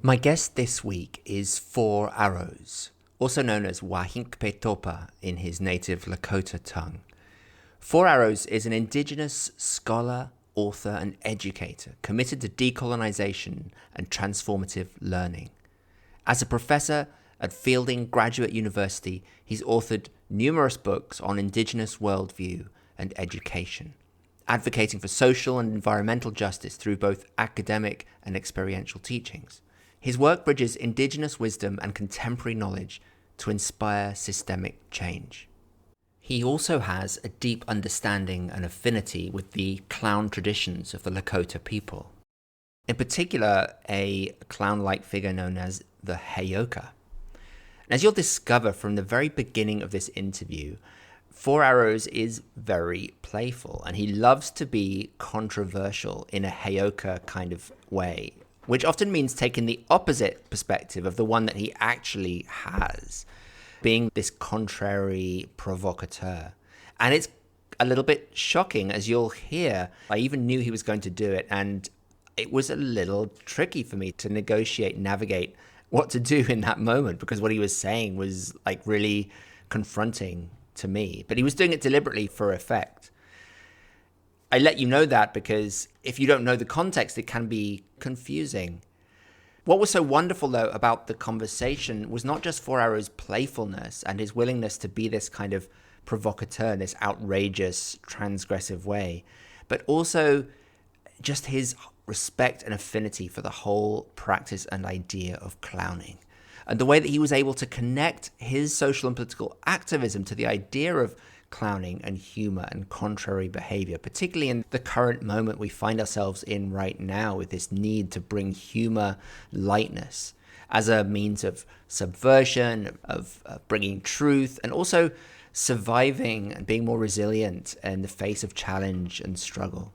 My guest this week is Four Arrows, also known as Wahinkpe Topa in his native Lakota tongue. Four Arrows is an Indigenous scholar, author, and educator committed to decolonization and transformative learning. As a professor at Fielding Graduate University, he's authored numerous books on Indigenous worldview and education, advocating for social and environmental justice through both academic and experiential teachings. His work bridges Indigenous wisdom and contemporary knowledge to inspire systemic change. He also has a deep understanding and affinity with the clown traditions of the Lakota people. In particular, a clown-like figure known as the Heyoka. As you'll discover from the very beginning of this interview, Four Arrows is very playful, and he loves to be controversial in a Heyoka kind of way, which often means taking the opposite perspective of the one that he actually has, being this contrary provocateur. And it's a little bit shocking, as you'll hear. I even knew he was going to do it, and it was a little tricky for me to navigate what to do in that moment, because what he was saying was like really confronting to me, but he was doing it deliberately for effect. I let you know that because if you don't know the context, it can be confusing. What was so wonderful, though, about the conversation was not just Four Arrows' playfulness and his willingness to be this kind of provocateur in this outrageous, transgressive way, but also just his respect and affinity for the whole practice and idea of clowning. And the way that he was able to connect his social and political activism to the idea of clowning and humor and contrary behavior, particularly in the current moment we find ourselves in right now, with this need to bring humor, lightness as a means of subversion, of bringing truth, and also surviving and being more resilient in the face of challenge and struggle.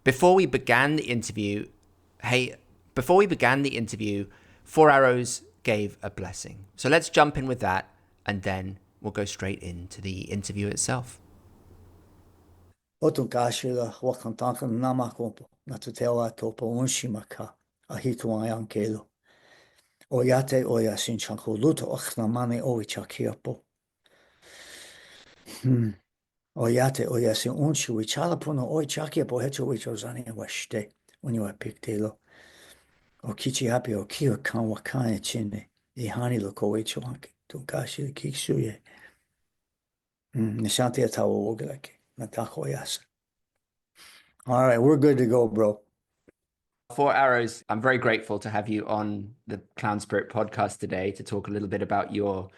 Before we began the interview, Four Arrows gave a blessing. So let's jump in with that, and then we'll go straight into the interview itself. Otunkashila wakantanka namakompo natutewa topo unshimaka ahituayankelo. Oyate oya sinchanko luto ochnamane oichakiapo. Oyate oya sin unshi wichalapuno oichakiapo hecho wichozani washte uniwa piktelo. Okichi happy okiwa kan wakane chine ihani loko wicholanke tunkashi kiksuye. Nishanti atawo ogelake natako yasa. All right, we're good to go, bro. Four Arrows, I'm very grateful to have you on the Clown Spirit podcast today to talk a little bit about your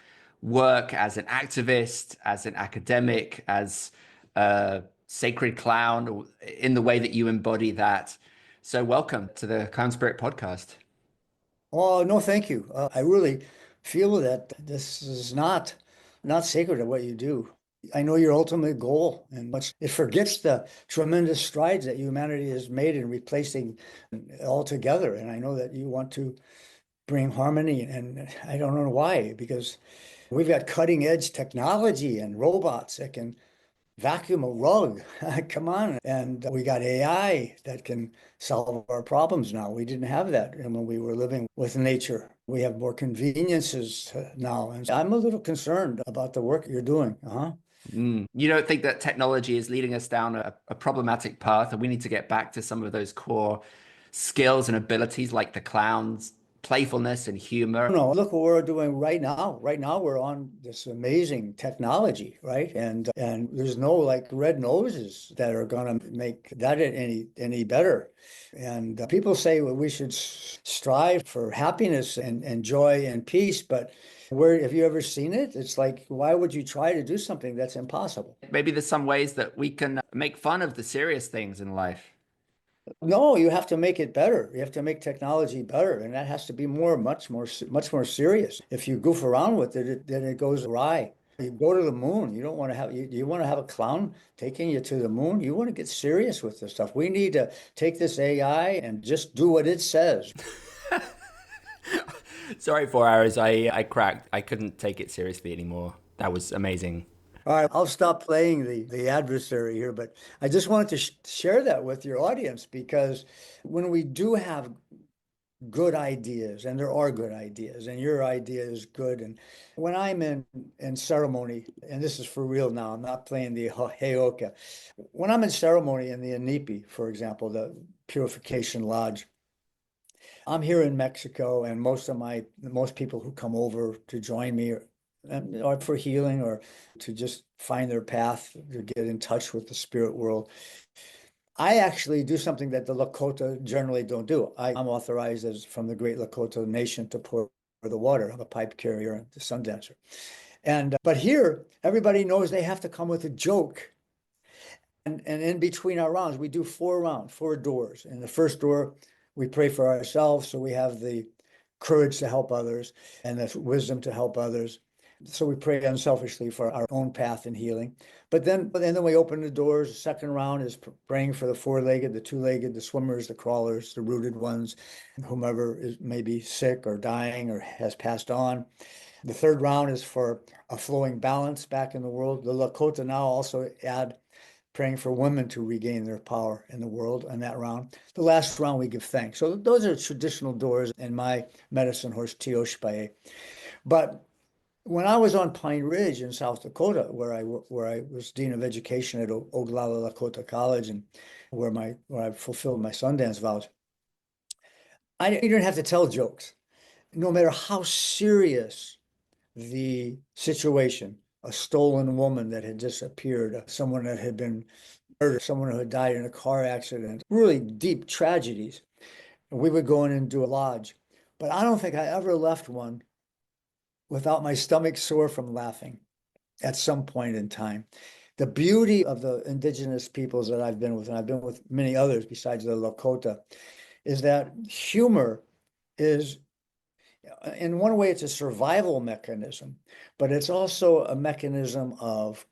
work as an activist, as an academic, as a sacred clown, in the way that you embody that. So welcome to the Clown Spirit podcast. Oh, no, thank you. I really feel that this is not sacred of what you do. I know your ultimate goal, and it forgets the tremendous strides that humanity has made in replacing all together. And I know that you want to bring harmony, and I don't know why, because we've got cutting edge technology and robots that can vacuum a rug. Come on. And we got AI that can solve our problems now. We didn't have that when we were living with nature. We have more conveniences now. And I'm a little concerned about the work you're doing. You don't think that technology is leading us down a problematic path, and we need to get back to some of those core skills and abilities like the clown's playfulness and humor? No, look what we're doing right now. Right now, we're on this amazing technology, right? And there's no like red noses that are going to make that any better. And people say we should strive for happiness and joy and peace, but have you ever seen it? It's like, why would you try to do something that's impossible? Maybe there's some ways that we can make fun of the serious things in life. No, you have to make it better. You have to make technology better, and that has to be much more serious. If you goof around with it, then it goes awry. You go to the moon. You don't want to have you want to have a clown taking you to the moon. You want to get serious with this stuff. We need to take this AI and just do what it says. Sorry, 4 hours. I cracked. I couldn't take it seriously anymore. That was amazing. All right, I'll stop playing the adversary here, but I just wanted to sh share that with your audience because when we do have good ideas, and there are good ideas, and your idea is good, and when I'm in ceremony, and this is for real now, I'm not playing the Heyoka. When I'm in ceremony in the Inipi, for example, the Purification Lodge, I'm here in Mexico, and most people who come over to join me are for healing or to just find their path to get in touch with the spirit world. I actually do something that the Lakota generally don't do. I'm authorized as from the Great Lakota Nation to pour the water. I'm a pipe carrier and the sun dancer. And but here, everybody knows they have to come with a joke. And in between our rounds, we do 4 rounds, 4 doors. In the first door, we pray for ourselves, so we have the courage to help others and the wisdom to help others. So we pray unselfishly for our own path and healing. But then we open the doors. The second round is praying for the four-legged, the two-legged, the swimmers, the crawlers, the rooted ones, whomever is maybe sick or dying or has passed on. The third round is for a flowing balance back in the world. The Lakota now also add praying for women to regain their power in the world in that round. The last round, we give thanks. So those are traditional doors in my medicine horse, Teoshpae. But when I was on Pine Ridge in South Dakota, where I was dean of education at Oglala Lakota College, and where I fulfilled my Sundance vows, I didn't have to tell jokes, no matter how serious the situation. A stolen woman that had disappeared, someone that had been murdered, someone who had died in a car accident, really deep tragedies. And we would go in and do a lodge. But I don't think I ever left one without my stomach sore from laughing at some point in time. The beauty of the indigenous peoples that I've been with, and I've been with many others besides the Lakota, is that humor is, in one way, it's a survival mechanism, but it's also a mechanism of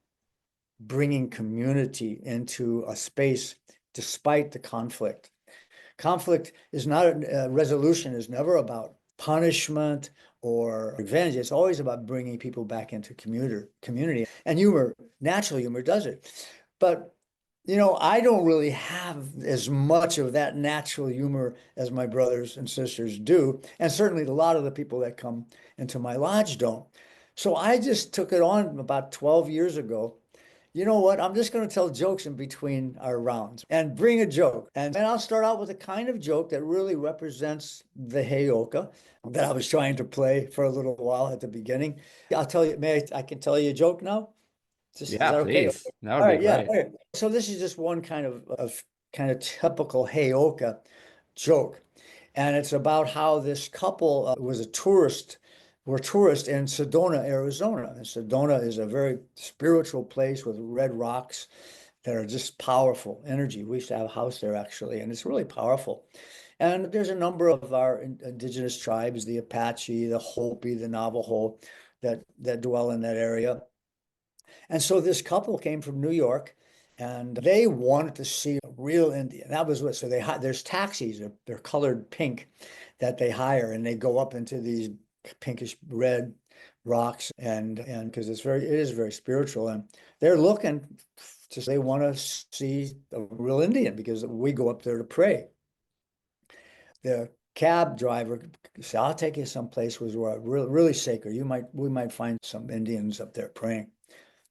bringing community into a space despite the conflict. Conflict is not a resolution is never about punishment or revenge. It's always about bringing people back into community. And humor, natural humor does it. But I don't really have as much of that natural humor as my brothers and sisters do. And certainly a lot of the people that come into my lodge don't. So I just took it on about 12 years ago. You know what? I'm just going to tell jokes in between our rounds and bring a joke. And I'll start out with a kind of joke that really represents the Heyoka that I was trying to play for a little while at the beginning. I'll tell you, I can tell you a joke now? Is Yeah, that okay? please. That would All be right, yeah. great. All right. So this is just one kind of typical Heyoka joke. And it's about how this couple was a tourist, were tourists in Sedona, Arizona. And Sedona is a very spiritual place with red rocks that are just powerful energy. We used to have a house there actually, and it's really powerful. And there's a number of our indigenous tribes, the Apache, the Hopi, the Navajo, that dwell in that area. And so this couple came from New York and they wanted to see a real Indian. That was what, so there's taxis, they're colored pink that they hire and they go up into these pinkish red rocks and because it is very spiritual and they're looking they want to see a real Indian because we go up there to pray. The cab driver said, I'll take you someplace where really, really sacred. We might find some Indians up there praying.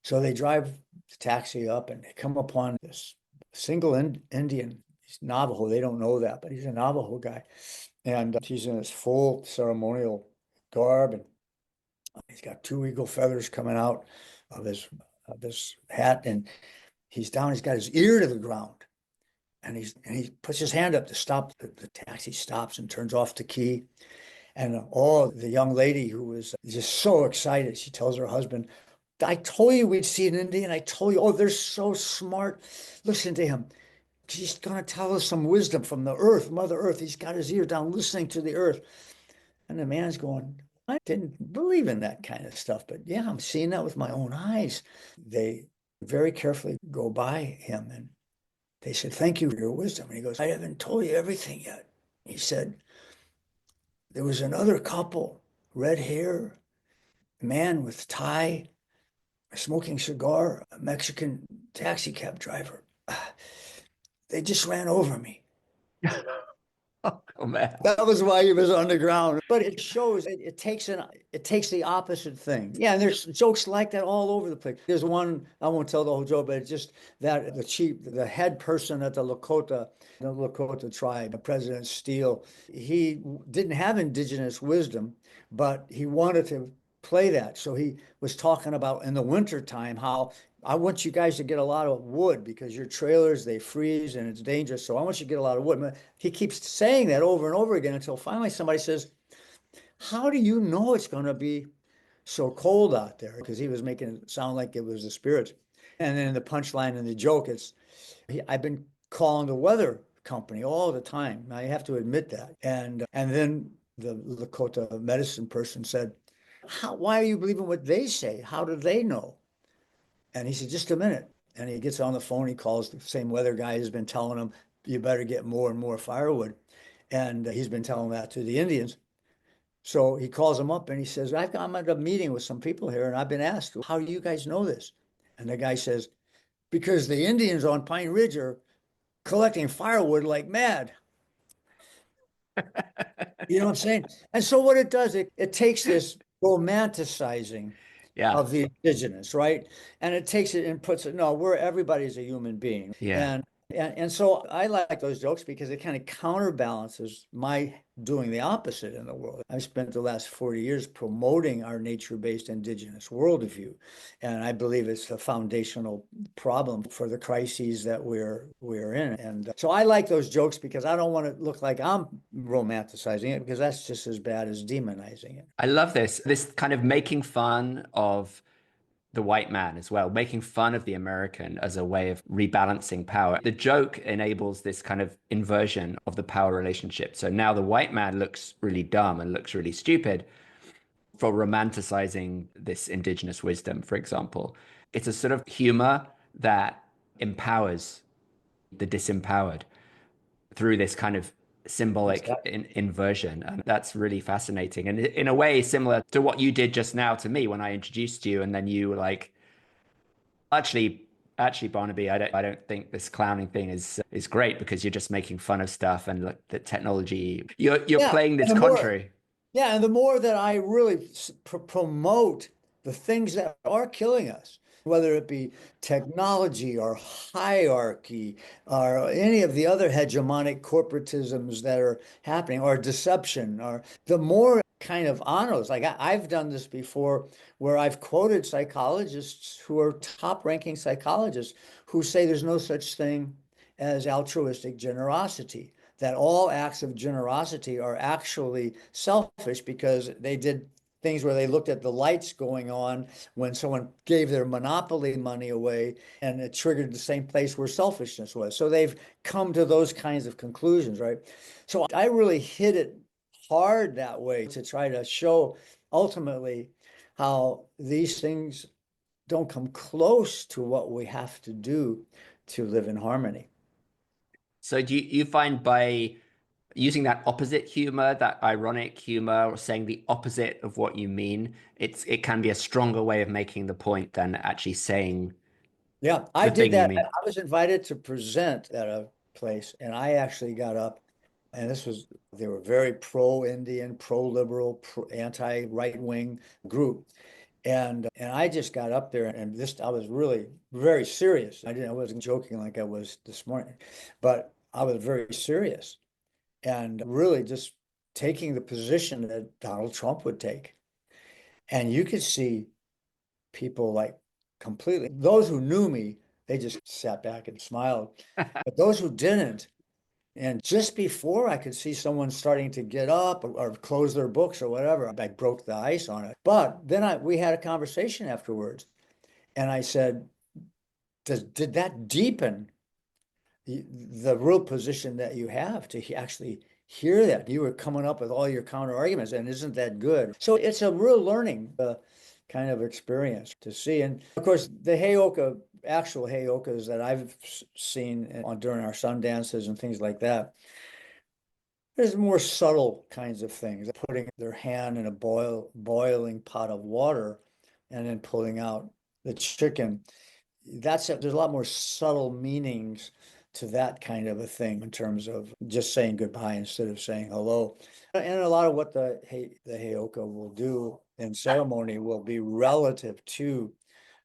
So they drive the taxi up and they come upon this single Indian. He's Navajo. They don't know that, but he's a Navajo guy. And he's in his full ceremonial garb and he's got two eagle feathers coming out of his hat. And he's down, he's got his ear to the ground. And he puts his hand up to stop. The taxi stops and turns off the key. And the young lady who was just so excited, she tells her husband, I told you we'd see an Indian. I told you, oh, they're so smart. Listen to him. He's going to tell us some wisdom from the earth, Mother Earth. He's got his ear down listening to the earth. And the man's going, I didn't believe in that kind of stuff, but yeah, I'm seeing that with my own eyes. They very carefully go by him and they said, thank you for your wisdom. And he goes, I haven't told you everything yet. He said, there was another couple, red hair, man with tie, smoking cigar, a Mexican taxi cab driver. They just ran over me. Oh man. That was why he was underground. But it shows it takes the opposite thing. Yeah, and there's jokes like that all over the place. There's one, I won't tell the whole joke, but it's just that the head person at the Lakota tribe, President Steele, he didn't have indigenous wisdom, but he wanted to play that. So he was talking about in the wintertime how I want you guys to get a lot of wood because your trailers, they freeze and it's dangerous. So I want you to get a lot of wood. He keeps saying that over and over again until finally somebody says, how do you know it's going to be so cold out there? Because he was making it sound like it was the spirits. And then the punchline in the joke, I've been calling the weather company all the time. I have to admit that. And then the Lakota medicine person said, why are you believing what they say? How do they know? And he said, just a minute. And he gets on the phone. He calls the same weather guy who's been telling him, you better get more and more firewood. And he's been telling that to the Indians. So he calls them up and he says, I'm at a meeting with some people here and I've been asked, how do you guys know this? And the guy says, because the Indians on Pine Ridge are collecting firewood like mad. You know what I'm saying? And so what it does, it takes this romanticizing Yeah. of the indigenous, right? And it takes it and puts it, no, everybody's a human being. Yeah. And so I like those jokes because it kind of counterbalances my doing the opposite in the world. I've spent the last 40 years promoting our nature-based indigenous worldview. And I believe it's a foundational problem for the crises that we're in. And so I like those jokes because I don't want to look like I'm romanticizing it because that's just as bad as demonizing it. I love this kind of making fun of the white man as well, making fun of the American as a way of rebalancing power. The joke enables this kind of inversion of the power relationship. So now the white man looks really dumb and looks really stupid for romanticizing this indigenous wisdom, for example. It's a sort of humor that empowers the disempowered through this kind of symbolic Exactly. inversion. And that's really fascinating. And in a way, similar to what you did just now to me when I introduced you, and then you were like, actually, Barnaby, I don't think this clowning thing is great because you're just making fun of stuff and like the technology. You're Yeah. playing this And the more contrary. Yeah, and the more that I really promote the things that are killing us, whether it be technology or hierarchy or any of the other hegemonic corporatisms that are happening, or deception, or the more kind of honors. Like I've done this before where I've quoted psychologists who are top-ranking psychologists who say there's no such thing as altruistic generosity, that all acts of generosity are actually selfish because they did things where they looked at the lights going on when someone gave their monopoly money away and it triggered the same place where selfishness was. So they've come to those kinds of conclusions, right? So I really hit it hard that way to try to show ultimately how these things don't come close to what we have to do to live in harmony. So do you find by using that opposite humor, that ironic humor, or saying the opposite of what you mean, it can be a stronger way of making the point than actually saying Yeah, I the did thing you that. mean. I was invited to present at a place, and I actually got up, and they were very pro-Indian, pro-liberal, anti-right-wing group. And I just got up there and I was really very serious. I wasn't joking like I was this morning, but I was very serious and really just taking the position that Donald Trump would take. And you could see people like completely, those who knew me, they just sat back and smiled. But those who didn't, and just before I could see someone starting to get up or close their books or whatever, I broke the ice on it. But then we had a conversation afterwards, and I said, did that deepen the real position that you have to actually hear that? You were coming up with all your counter arguments, and isn't that good? So it's a real learning kind of experience to see. And of course, the Heyoka, actual Heyokas that I've seen during our sun dances and things like that, there's more subtle kinds of things, putting their hand in a boiling pot of water and then pulling out the chicken. There's a lot more subtle meanings to that kind of a thing in terms of just saying goodbye instead of saying hello. And a lot of what the Heyoka will do in ceremony will be relative to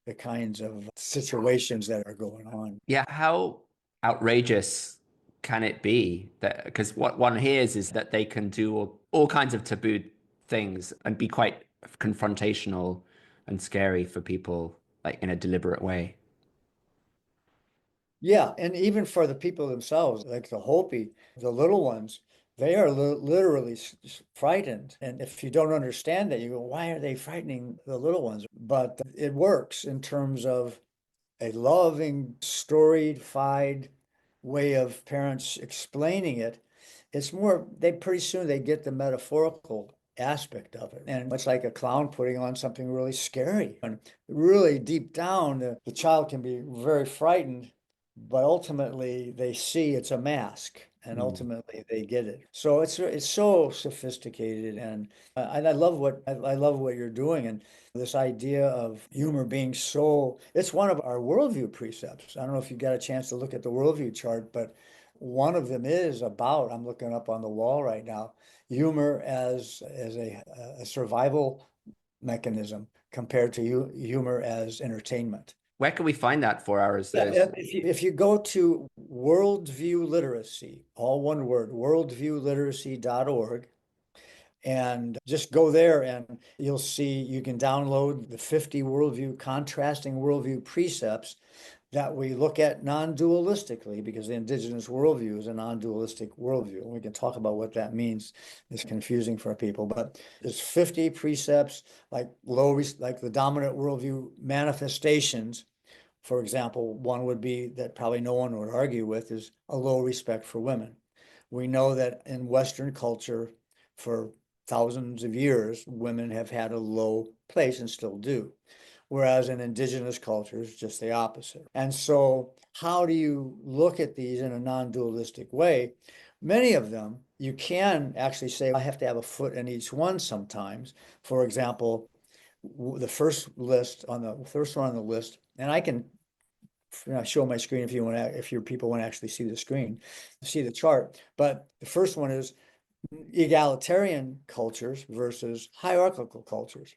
the kinds of situations that are going on. Yeah, how outrageous can it be that because what one hears is that they can do all kinds of taboo things and be quite confrontational and scary for people, like in a deliberate way. Yeah, and even for the people themselves, like the Hopi, the little ones, they are literally frightened. And if you don't understand that, you go, why are they frightening the little ones? But it works in terms of a loving, storied way of parents explaining it. It's more, they pretty soon they get the metaphorical aspect of it. And much like a clown putting on something really scary. And really deep down, the child can be very frightened, but ultimately they see it's a mask. And Mm. ultimately they get it. So it's so sophisticated, and I love I love what you're doing. And this idea of humor being so, it's one of our worldview precepts. I don't know if you got a chance to look at the worldview chart, but one of them is about, I'm looking up on the wall right now, humor as a survival mechanism compared to humor as entertainment. Where can we find that 4 hours? Yeah, There's if you go to worldview literacy, all one word, worldviewliteracy.org, and just go there and you'll see you can download the 50 worldview, contrasting worldview precepts that we look at non-dualistically, because the indigenous worldview is a non-dualistic worldview. And we can talk about what that means. It's confusing for people, but there's 50 precepts like like the dominant worldview manifestations. For example, one would be that probably no one would argue with is a low respect for women. We know that in Western culture, for thousands of years, women have had a low place and still do. Whereas in indigenous cultures, just the opposite. And so, how do you look at these in a non-dualistic way? Many of them, you can actually say, I have to have a foot in each one sometimes. For example, the first one on the list, and I can show my screen if you want to, if your people want to actually see the screen, see the chart. But the first one is egalitarian cultures versus hierarchical cultures.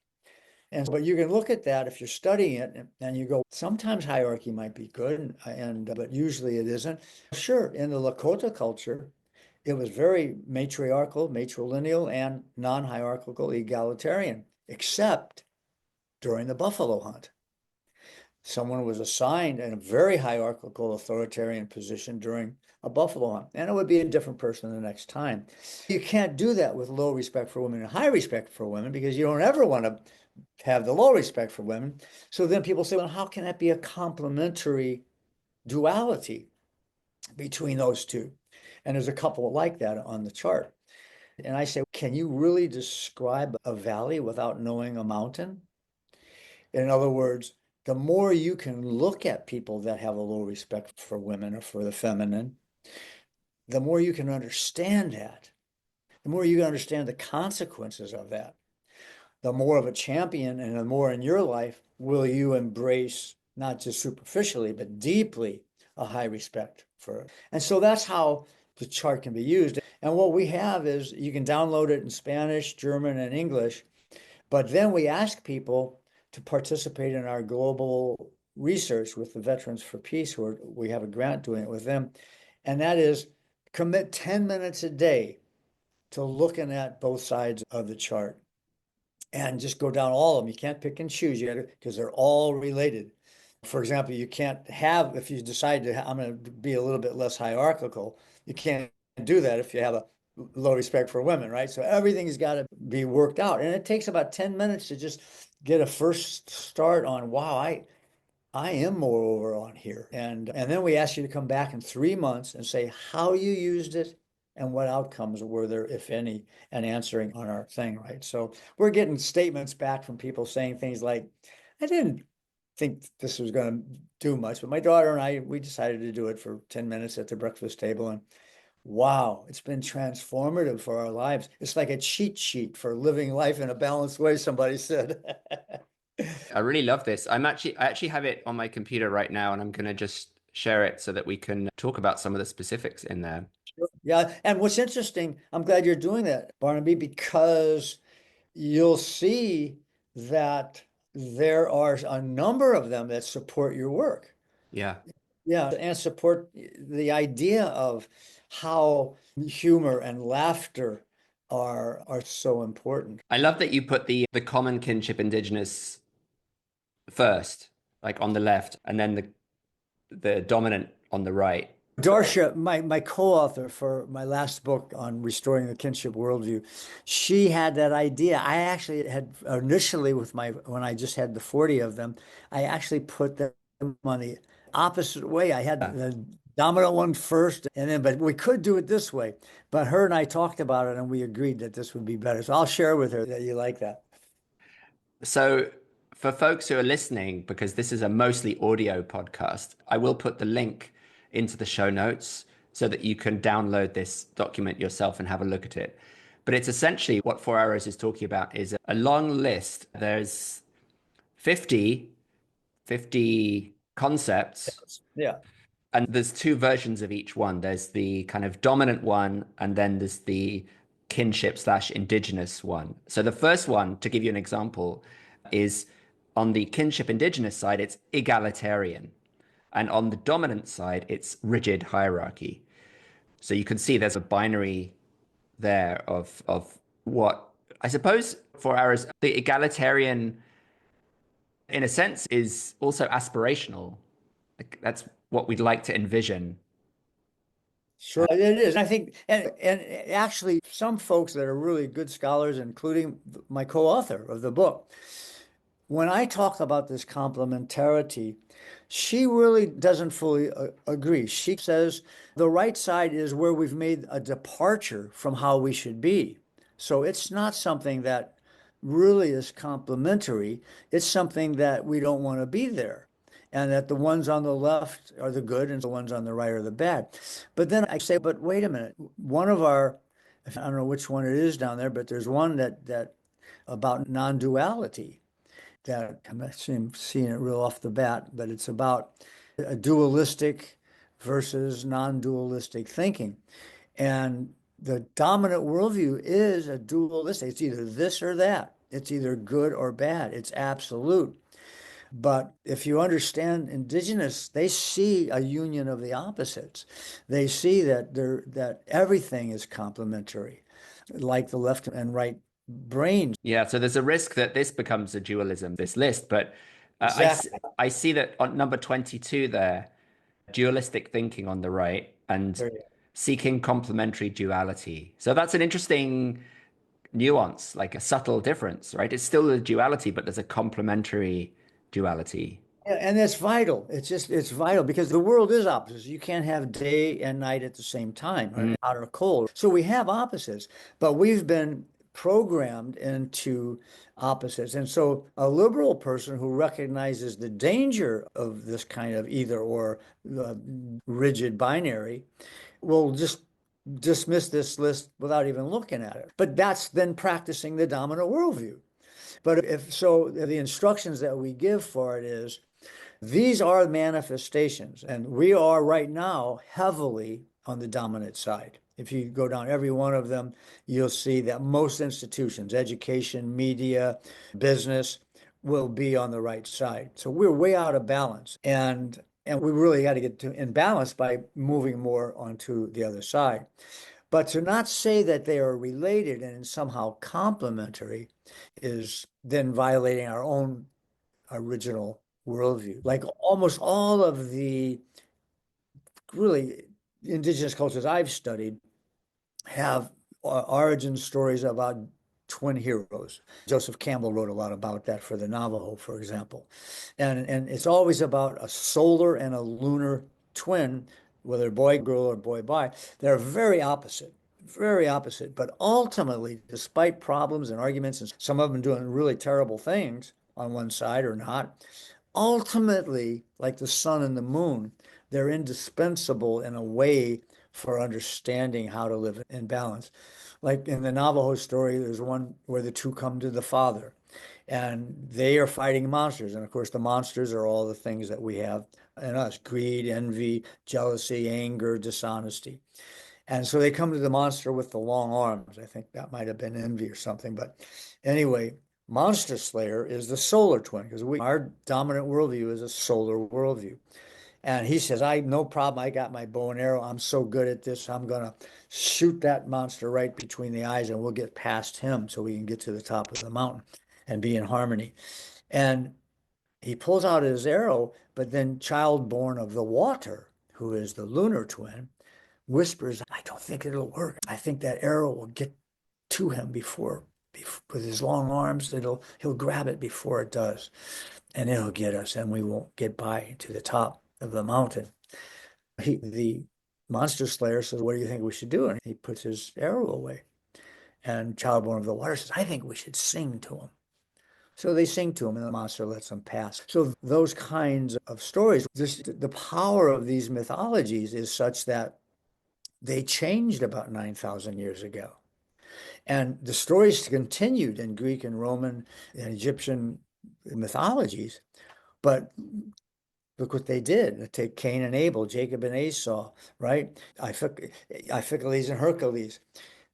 And but you can look at that if you're studying it and you go, sometimes hierarchy might be good, and but usually it isn't. Sure, in the Lakota culture, it was very matriarchal, matrilineal, and non-hierarchical, egalitarian, except during the buffalo hunt. Someone was assigned in a very hierarchical authoritarian position during a buffalo hunt, and it would be a different person the next time. You can't do that with low respect for women and high respect for women, because you don't ever want to have the low respect for women. So then people say, well, how can that be a complementary duality between those two? And there's a couple like that on the chart. And I say, can you really describe a valley without knowing a mountain? In other words, the more you can look at people that have a low respect for women or for the feminine, the more you can understand that, the more you can understand the consequences of that, the more of a champion and the more in your life will you embrace, not just superficially, but deeply, a high respect for it. And so that's how the chart can be used. And what we have is you can download it in Spanish, German, and English. But then we ask people to participate in our global research with the Veterans for Peace, who we have a grant doing it with them. And that is commit 10 minutes a day to looking at both sides of the chart and just go down all of them. You can't pick and choose yet because they're all related. For example, you can't have, if you decide to, I'm going to be a little bit less hierarchical, you can't do that if you have a low respect for women, right? So everything's got to be worked out. And it takes about 10 minutes to just get a first start on, wow, I am more over on here. And then we ask you to come back in 3 months and say how you used it and what outcomes were there, if any, and answering on our thing, right? So we're getting statements back from people saying things like, I didn't think this was going to do much, but my daughter and I, we decided to do it for 10 minutes at the breakfast table. And wow, it's been transformative for our lives. It's like a cheat sheet for living life in a balanced way, somebody said. I really love this. I actually have it on my computer right now, and I'm going to just share it so that we can talk about some of the specifics in there. Yeah, and what's interesting, I'm glad you're doing that, Barnaby, because you'll see that there are a number of them that support your work. Yeah. Yeah, and support the idea of how humor and laughter are so important. I love that you put the common kinship indigenous first, like on the left, and then the dominant on the right. Darcia, my co-author for my last book on restoring the kinship worldview, she had that idea. I actually had initially with my when I just had the 40 of them, I actually put them on the opposite way. I had Yeah. the dominant one first, and then but we could do it this way. But her and I talked about it, and we agreed that this would be better. So I'll share with her that you like that. So for folks who are listening, because this is a mostly audio podcast, I will put the link into the show notes so that you can download this document yourself and have a look at it. But it's essentially what Four Arrows is talking about is a long list. There's 50 concepts, Yeah, and there's two versions of each one. There's the kind of dominant one, and then there's the kinship slash indigenous one. So the first one, to give you an example, is on the kinship indigenous side, it's egalitarian. And on the dominant side, it's rigid hierarchy. So you can see there's a binary there of what I suppose for ours, the egalitarian, in a sense, is also aspirational. Like that's what we'd like to envision. sure it is. I think, and actually, some folks that are really good scholars, including my co-author of the book, when I talk about this complementarity, she really doesn't fully agree. She says the right side is where we've made a departure from how we should be. So it's not something that really is complementary. It's something that we don't want to be there. And that the ones on the left are the good and the ones on the right are the bad. But then I say, but wait a minute. One of our, I don't know which one it is down there, but there's one that about non-duality that I'm not seeing it real off the bat, but it's about a dualistic versus non-dualistic thinking. And the dominant worldview is a dualistic. It's either this or that. It's either good or bad. It's absolute. But if you understand indigenous, they see a union of the opposites. They see that everything is complementary, like the left and right brains. Yeah, so there's a risk that this becomes a dualism, this list. But Exactly. I see that on number 22 there, dualistic thinking on the right and seeking complementary duality. So that's an interesting nuance, like a subtle difference, right? It's still a duality, but there's a complementary duality. Yeah, and that's vital. It's vital because the world is opposites. You can't have day and night at the same time, Mm. or hot or cold. So we have opposites, but we've been programmed into opposites. And so a liberal person who recognizes the danger of this kind of either or rigid binary will just dismiss this list without even looking at it. But that's then practicing the dominant worldview. But if so, the instructions that we give for it is these are manifestations, and we are right now heavily on the dominant side. If you go down every one of them, you'll see that most institutions, education, media, business, will be on the right side. So we're way out of balance. And we really got to get to in balance by moving more onto the other side. But to not say that they are related and somehow complementary is then violating our own original worldview. Like almost all of the really indigenous cultures I've studied have origin stories about twin heroes. Joseph Campbell wrote a lot about that for the Navajo, for example. And it's always about a solar and a lunar twin, whether boy, girl, or boy, boy. They're very opposite. But ultimately, despite problems and arguments, and some of them doing really terrible things on one side or not, ultimately, like the sun and the moon, they're indispensable in a way for understanding how to live in balance. Like in the Navajo story, there's one where the two come to the father. and they are fighting monsters. And of course, the monsters are all the things that we have in us: greed, envy, jealousy, anger, dishonesty. And so they come to the monster with the long arms. I think that might have been envy or something. But anyway, Monster Slayer is the solar twin because our dominant worldview is a solar worldview. And he says, I no problem. I got my bow and arrow. I'm so good at this. I'm gonna shoot that monster right between the eyes and we'll get past him so we can get to the top of the mountain and be in harmony. And he pulls out his arrow, but then child born of the water, who is the lunar twin, whispers, I don't think it'll work. I think that arrow will get to him before with his long arms, he'll grab it before it does, and it'll get us, and we won't get by to the top of the mountain. The monster slayer says, what do you think we should do? And he puts his arrow away. And Childborn of the Water says, I think we should sing to him. So they sing to him, and the monster lets them pass. So those kinds of stories, the power of these mythologies is such that they changed about 9,000 years ago. And the stories continued in Greek and Roman and Egyptian mythologies. But look what they did. Take Cain and Abel, Jacob and Esau, right? Iphicles and Hercules.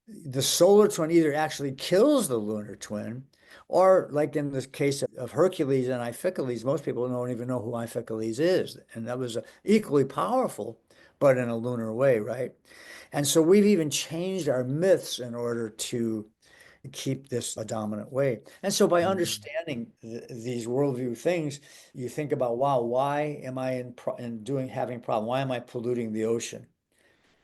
The solar twin either actually kills the lunar twin, or like in the case of Hercules and Iphicles, most people don't even know who Iphicles is. And that was equally powerful, but in a lunar way, right? And so we've even changed our myths in order to keep this a dominant way. And so by understanding these worldview things, you think about, wow, why am I having a problem? Why am I polluting the ocean?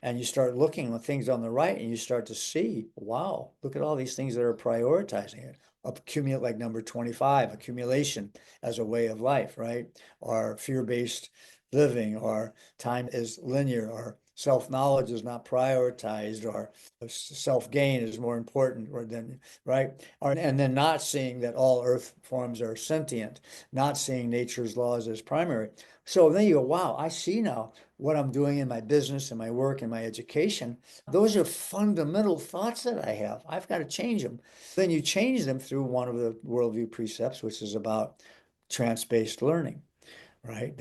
And you start looking at things on the right and you start to see, wow, look at all these things that are prioritizing it. Accumulate, like number 25, accumulation as a way of life, right? Or fear-based living, or time is linear, or self-knowledge is not prioritized, or self-gain is more important than, right? And then not seeing that all earth forms are sentient, not seeing nature's laws as primary. So then you go, wow, I see now what I'm doing in my business and my work and my education. Those are fundamental thoughts that I have. I've got to change them. Then you change them through one of the worldview precepts, which is about trance-based learning, right?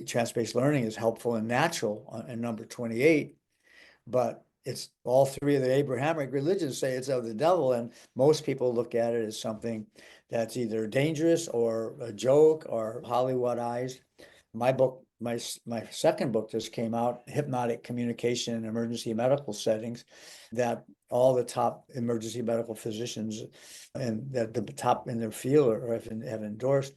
Trance-based learning is helpful and natural in number 28, but it's all three of the Abrahamic religions say it's of the devil, and most people look at it as something that's either dangerous or a joke or Hollywoodized. My second book just came out, Hypnotic Communication in Emergency Medical Settings, that all the top emergency medical physicians and that the top in their field have endorsed.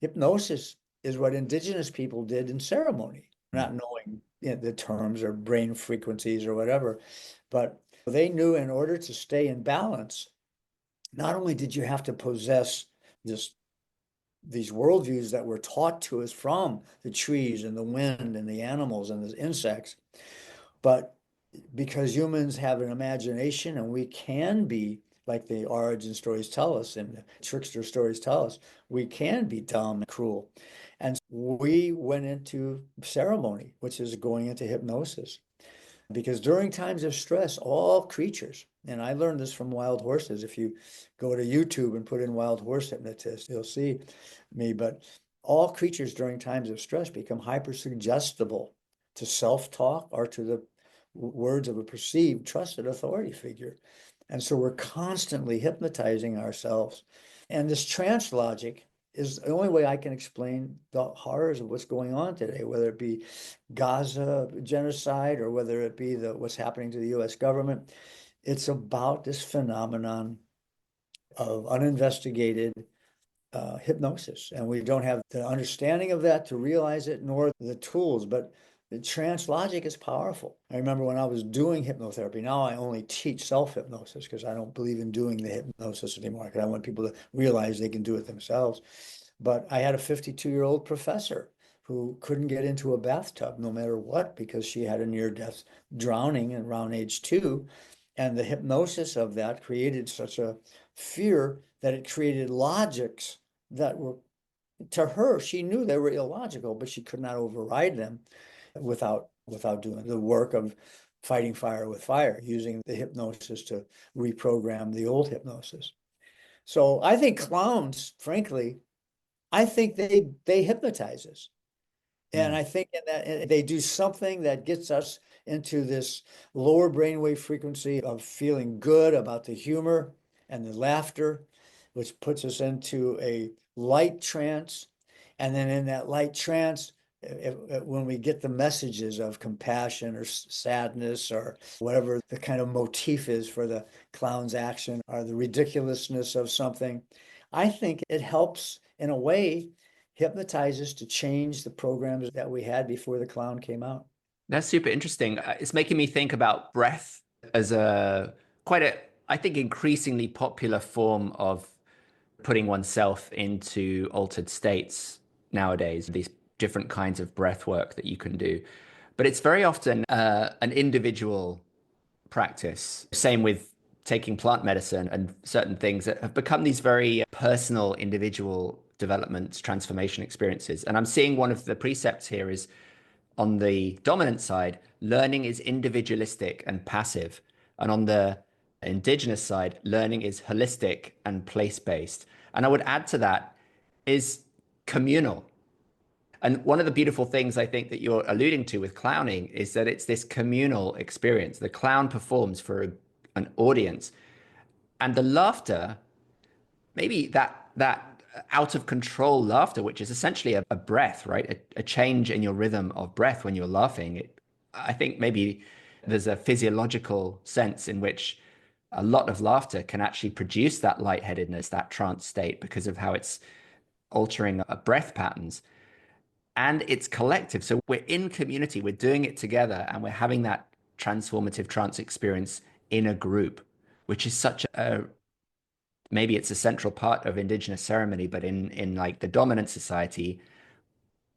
Hypnosis is what indigenous people did in ceremony, not knowing the terms or brain frequencies or whatever, but they knew in order to stay in balance, not only did you have to possess these worldviews that were taught to us from the trees and the wind and the animals and the insects, but because humans have an imagination and we can be, like the origin stories tell us and the trickster stories tell us, we can be dumb and cruel. And we went into ceremony, which is going into hypnosis. Because during times of stress, all creatures, and I learned this from wild horses. If you go to YouTube and put in wild horse hypnotist, you'll see me. But all creatures during times of stress become hypersuggestible to self-talk or to the words of a perceived trusted authority figure. And so we're constantly hypnotizing ourselves. And this trance logic is the only way I can explain the horrors of what's going on today, whether it be Gaza genocide or whether it be what's happening to the US government. It's about this phenomenon of uninvestigated hypnosis. And we don't have the understanding of that to realize it, nor the tools, but the trance logic is powerful. I remember when I was doing hypnotherapy, now I only teach self-hypnosis because I don't believe in doing the hypnosis anymore, because I want people to realize they can do it themselves. But I had a 52-year-old professor who couldn't get into a bathtub no matter what because she had a near-death drowning around age 2. And the hypnosis of that created such a fear that it created logics that were, to her, she knew they were illogical, but she could not override them without doing the work of fighting fire with fire, using the hypnosis to reprogram the old hypnosis. So I think clowns, frankly, I think they hypnotize us. And Mm. I think in that they do something that gets us into this lower brainwave frequency of feeling good about the humor and the laughter, which puts us into a light trance. And then in that light trance, when we get the messages of compassion or sadness or whatever the kind of motif is for the clown's action or the ridiculousness of something, I think it helps in a way hypnotizes to change the programs that we had before the clown came out. That's super interesting. It's making me think about breath as a quite a, I think, increasingly popular form of putting oneself into altered states nowadays, these different kinds of breath work that you can do. But it's very often an individual practice. Same with taking plant medicine and certain things that have become these very personal, individual development, transformation experiences. And I'm seeing one of the precepts here is on the dominant side, learning is individualistic and passive. And on the indigenous side, learning is holistic and place-based. And I would add to that is communal. And one of the beautiful things I think that you're alluding to with clowning is that it's this communal experience. The clown performs for an audience, and the laughter, maybe that out of control laughter, which is essentially a breath, right? A change in your rhythm of breath when you're laughing. I think maybe there's a physiological sense in which a lot of laughter can actually produce that lightheadedness, that trance state, because of how it's altering breath patterns. And it's collective. So we're in community, we're doing it together, and we're having that transformative trance experience in a group, which is such a maybe it's a central part of indigenous ceremony, but in like the dominant society,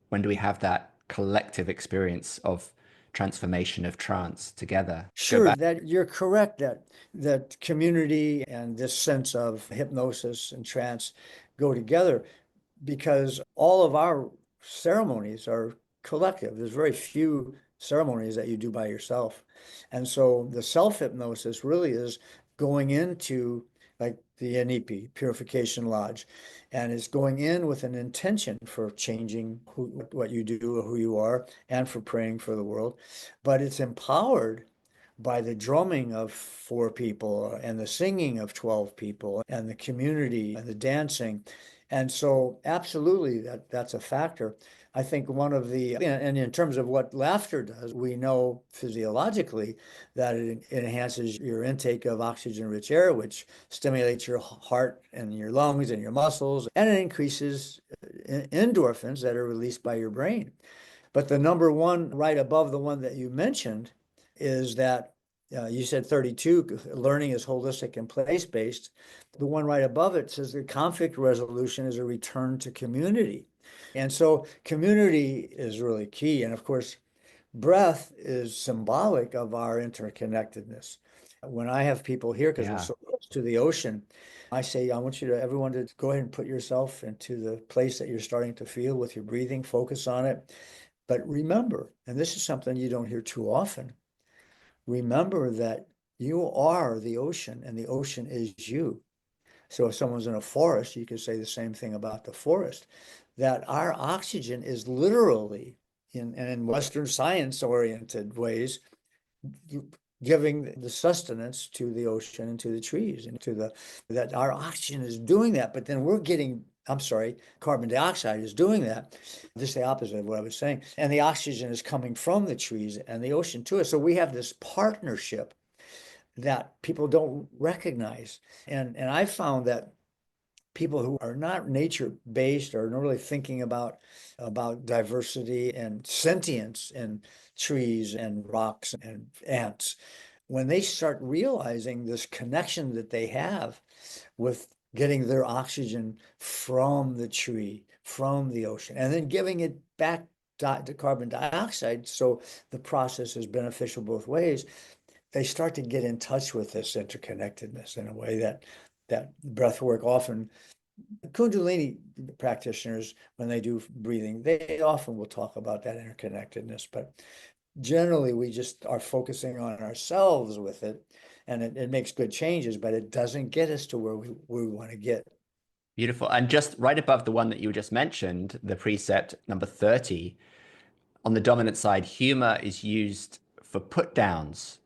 when do we have that collective experience of transformation of trance together? Go Sure, back. that you're correct that community and this sense of hypnosis and trance go together because all of our ceremonies are collective. There's very few ceremonies that you do by yourself. And so the self-hypnosis really is going into like the Inipi Purification Lodge, and it's going in with an intention for changing what you do or who you are and for praying for the world. But it's empowered by the drumming of 4 people and the singing of 12 people and the community and the dancing. And so absolutely that's a factor. I think one of the, and in terms of what laughter does, we know physiologically that it enhances your intake of oxygen-rich air, which stimulates your heart and your lungs and your muscles, and it increases endorphins that are released by your brain. But the number one, right above the one that you mentioned, is that you said 32, learning is holistic and place-based. The one right above it says that conflict resolution is a return to community. And so community is really key. And of course, breath is symbolic of our interconnectedness. When I have people here, because we're Yeah. so close to the ocean, I say, I want you to, everyone to go ahead and put yourself into the place that you're starting to feel with your breathing, focus on it. But remember, and this is something you don't hear too often, remember that you are the ocean and the ocean is you. So if someone's in a forest, you could say the same thing about the forest, that our oxygen is literally in Western science oriented ways, giving the sustenance to the ocean and to the trees and to that our oxygen is doing that, but then we're getting, I'm sorry, carbon dioxide is doing that. Just the opposite of what I was saying. And the oxygen is coming from the trees and the ocean to us. So we have this partnership that people don't recognize. And I found that people who are not nature based or not really thinking about diversity and sentience in trees and rocks and ants, when they start realizing this connection that they have with getting their oxygen from the tree, from the ocean, and then giving it back to carbon dioxide, so the process is beneficial both ways, they start to get in touch with this interconnectedness in a way that breath work often Kundalini practitioners, when they do breathing, they often will talk about that interconnectedness. But Generally, we just are focusing on ourselves with it, and it makes good changes, but it doesn't get us to where we want to get. Beautiful. And just right above the one that you just mentioned, the precept number 30, on the dominant side, humor is used for put downs.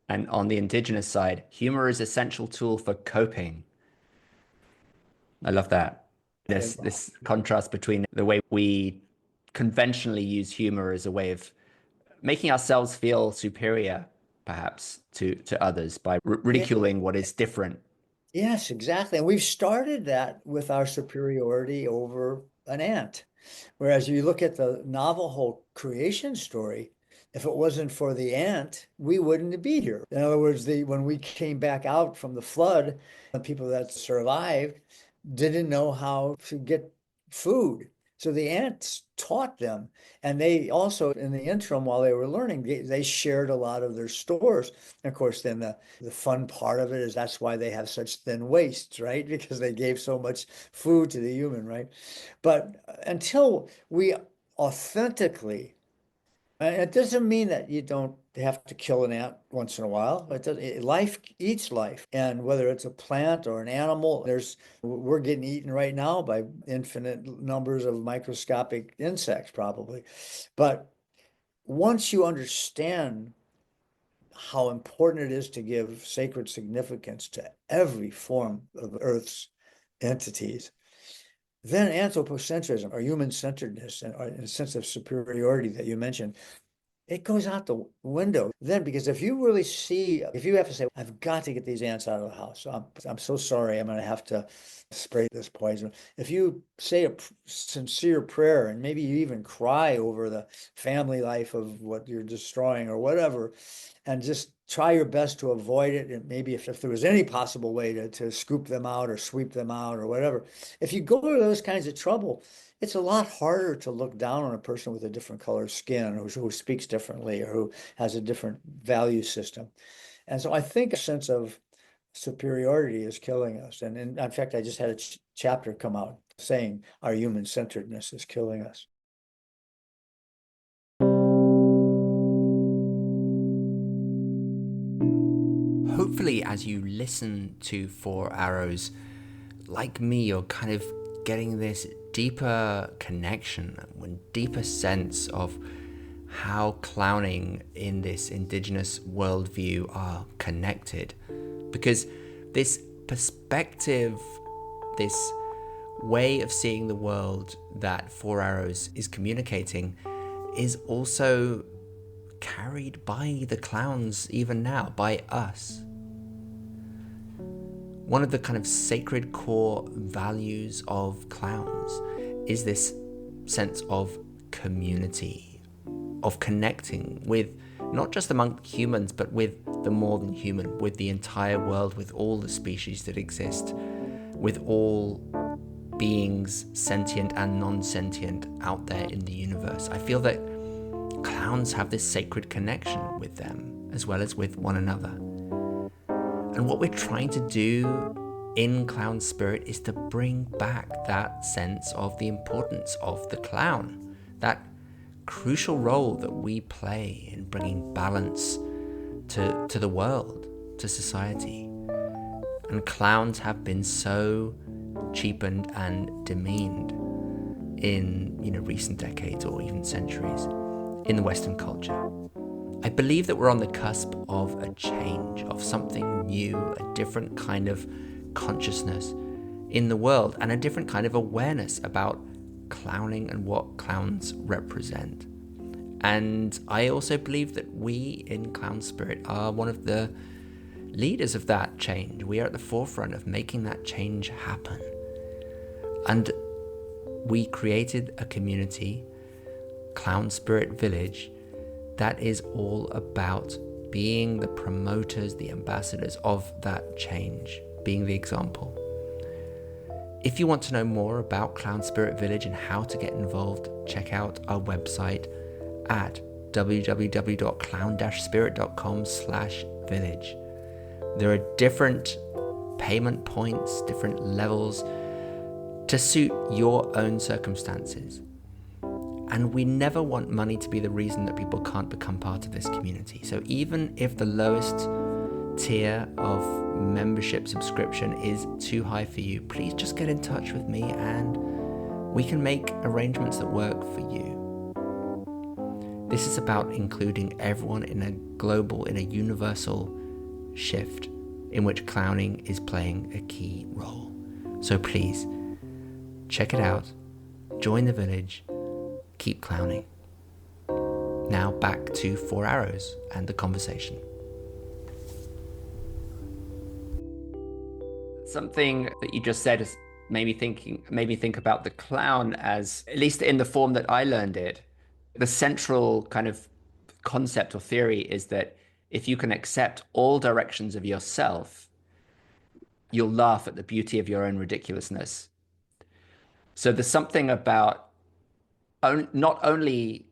And on the indigenous side, humor is essential tool for coping. I love that. This contrast between the way we conventionally use humor as a way of making ourselves feel superior, perhaps, to others by Yeah, ridiculing what is different. yes, exactly. And we've started that with our superiority over an ant. Whereas you look at the Navajo creation story, if it wasn't for the ant, we wouldn't be here. In other words, when we came back out from the flood, the people that survived didn't know how to get food. So the ants taught them. And they also, in the interim, while they were learning, they shared a lot of their stores. And of course, then the fun part of it is that's why they have such thin waists, right? Because they gave so much food to the human, right? But until we authentically, and it doesn't mean that you don't have to kill an ant once in a while. Life eats life, and whether it's a plant or an animal, we're getting eaten right now by infinite numbers of microscopic insects, probably. But once you understand how important it is to give sacred significance to every form of Earth's entities, then anthropocentrism or human-centeredness and a sense of superiority that you mentioned, it goes out the window then, because if you really see, if you have to say, I've got to get these ants out of the house, so I'm so sorry, I'm going to have to spray this poison. If you say a sincere prayer and maybe you even cry over the family life of what you're destroying or whatever, and just try your best to avoid it. And maybe if there was any possible way to scoop them out or sweep them out or whatever, if you go to those kinds of trouble, it's a lot harder to look down on a person with a different color skin or who speaks differently or who has a different value system. And so I think a sense of superiority is killing us. And in fact, I just had a chapter come out saying our human centeredness is killing us. Hopefully, as you listen to Four Arrows, like me, you're kind of getting this deeper connection, one deeper sense of how clowning in this indigenous worldview are connected. Because this perspective, this way of seeing the world that Four Arrows is communicating, is also carried by the clowns even now, by us. One of the kind of sacred core values of clowns is this sense of community, of connecting with not just among humans, but with the more than human, with the entire world, with all the species that exist, with all beings, sentient and non-sentient, out there in the universe. I feel that clowns have this sacred connection with them, as well as with one another. And what we're trying to do in Clown Spirit is to bring back that sense of the importance of the clown, that crucial role that we play in bringing balance to the world, to society. And clowns have been so cheapened and demeaned in recent decades or even centuries in the Western culture. I believe that we're on the cusp of a change, of something new, a different kind of consciousness in the world, and a different kind of awareness about clowning and what clowns represent. And I also believe that we in Clown Spirit are one of the leaders of that change. We are at the forefront of making that change happen. And we created a community, Clown Spirit Village, that is all about being the promoters, the ambassadors of that change, being the example. If you want to know more about Clown Spirit Village and how to get involved, check out our website at www.clown-spirit.com/village. There are different payment points, different levels to suit your own circumstances. And we never want money to be the reason that people can't become part of this community. So even if the lowest tier of membership subscription is too high for you, please just get in touch with me and we can make arrangements that work for you. This is about including everyone in a global, in a universal shift in which clowning is playing a key role. So please, check it out, join the village, keep clowning. Now back to Four Arrows and the conversation. Something that you just said has made me think about the clown as, at least in the form that I learned it, the central kind of concept or theory is that if you can accept all directions of yourself, you'll laugh at the beauty of your own ridiculousness. So there's something about not only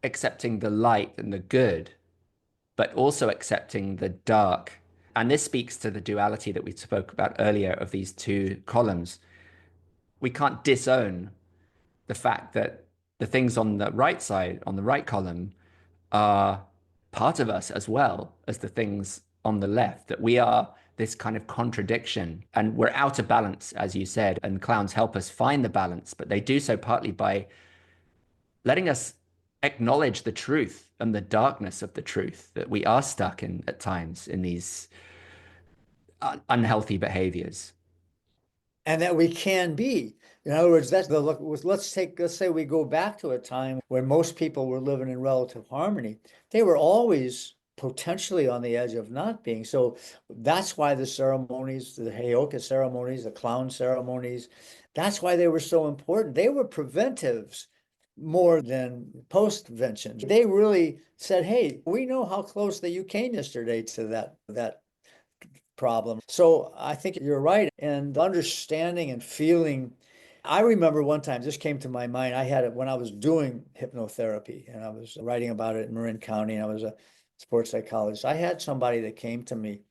accepting the light and the good, but also accepting the dark. And this speaks to the duality that we spoke about earlier of these two columns. We can't disown the fact that the things on the right side, on the right column, are part of us as well as the things on the left, that we are this kind of contradiction and we're out of balance, as you said, and clowns help us find the balance, but they do so partly by letting us acknowledge the truth and the darkness of the truth that we are stuck in at times in these unhealthy behaviors. And that we can be. In other words, that's the look. Let's say we go back to a time where most people were living in relative harmony. They were always potentially on the edge of not being. So that's why the ceremonies, the Heyoka ceremonies, the clown ceremonies, that's why they were so important. They were preventives more than postventions. They really said, hey, we know how close that you came yesterday to that problem. So I think you're right. And understanding and feeling. I remember one time, this came to my mind. I had it when I was doing hypnotherapy and I was writing about it in Marin County and I was a sports psychologist. I had somebody that came to me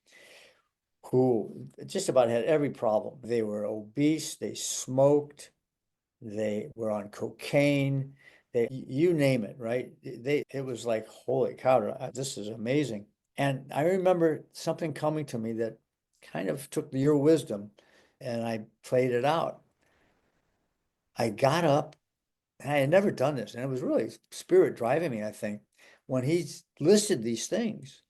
who just about had every problem. They were obese, they smoked, they were on cocaine, you name it, right? It was like, holy cow, this is amazing. And I remember something coming to me that kind of took your wisdom and I played it out. I got up and I had never done this, and it was really spirit driving me, I think, when he listed these things.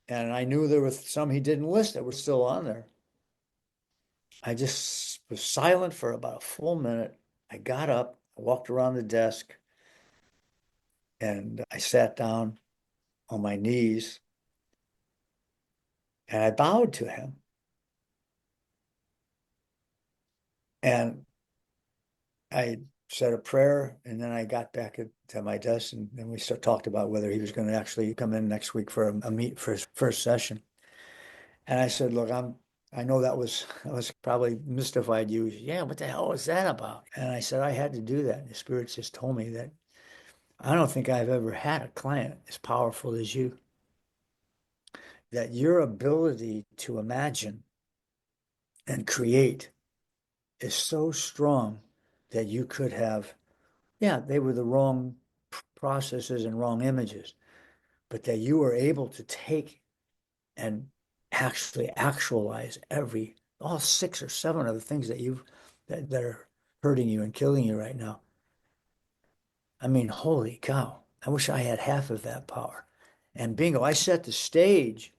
And I knew there were some he didn't list that were still on there. I just was silent for about a full minute. I got up, I walked around the desk, and I sat down on my knees and I bowed to him. And I said a prayer, and then I got back to my desk, and then we talked about whether he was going to actually come in next week for a meet for his first session. And I said, "Look, I know that was probably mystified you. Yeah, what the hell was that about?" And I said, "I had to do that. And the spirits just told me that I don't think I've ever had a client as powerful as you. That your ability to imagine and create is so strong that you could have, yeah, they were the wrong processes and wrong images, but that you were able to take and actually actualize all 6 or 7 of the things that are hurting you and killing you right now. I mean, holy cow. I wish I had half of that power. And bingo, I set the stage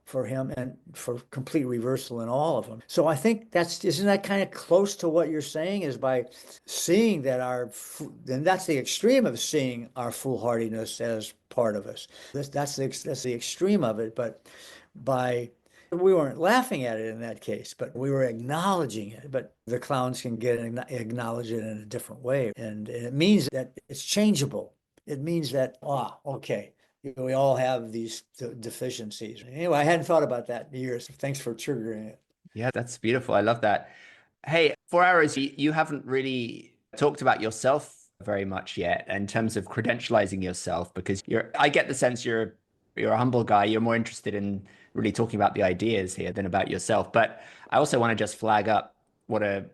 for him and for complete reversal in all of them. So I think isn't that kind of close to what you're saying is by seeing that and that's the extreme of seeing our foolhardiness as part of us. That's the extreme of it. But we weren't laughing at it in that case, but we were acknowledging it. But the clowns can acknowledge it in a different way. And it means that it's changeable. It means that, okay, we all have these deficiencies. Anyway, I hadn't thought about that in years. Thanks for triggering it. Yeah, that's beautiful. I love that. Hey, 4 Arrows, you haven't really talked about yourself very much yet in terms of credentializing yourself because I get the sense you're a humble guy. You're more interested in really talking about the ideas here than about yourself. But I also want to just flag up what a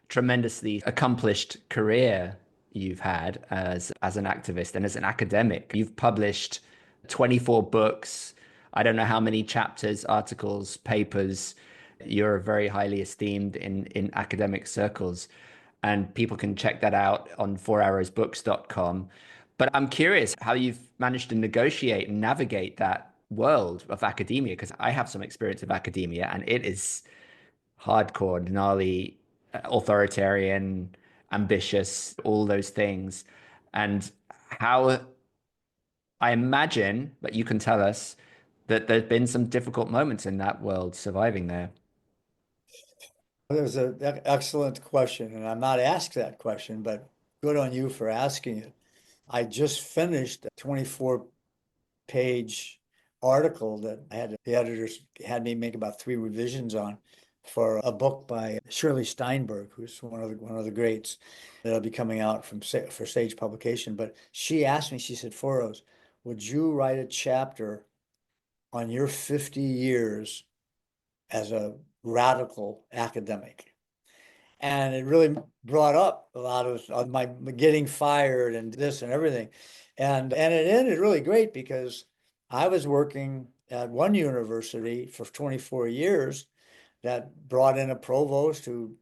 tremendously accomplished career you've had as an activist and as an academic. You've published 24 books. I don't know how many chapters, articles, papers. You're very highly esteemed in academic circles, and people can check that out on 4arrowsbooks.com. But I'm curious how you've managed to negotiate and navigate that world of academia, because I have some experience of academia and it is hardcore, gnarly, authoritarian, ambitious, all those things. And how I imagine, but you can tell us, that there's been some difficult moments in that world surviving there. There's an excellent question, and I'm not asked that question, but good on you for asking it. I just finished a 24-page article that the editors had me make about 3 revisions on for a book by Shirley Steinberg, who's one of the greats that'll be coming out for Sage publication. But she asked me, she said, "Foros, would you write a chapter on your 50 years as a radical academic?" And it really brought up a lot of my getting fired and this and everything. And it ended really great because I was working at one university for 24 years that brought in a provost who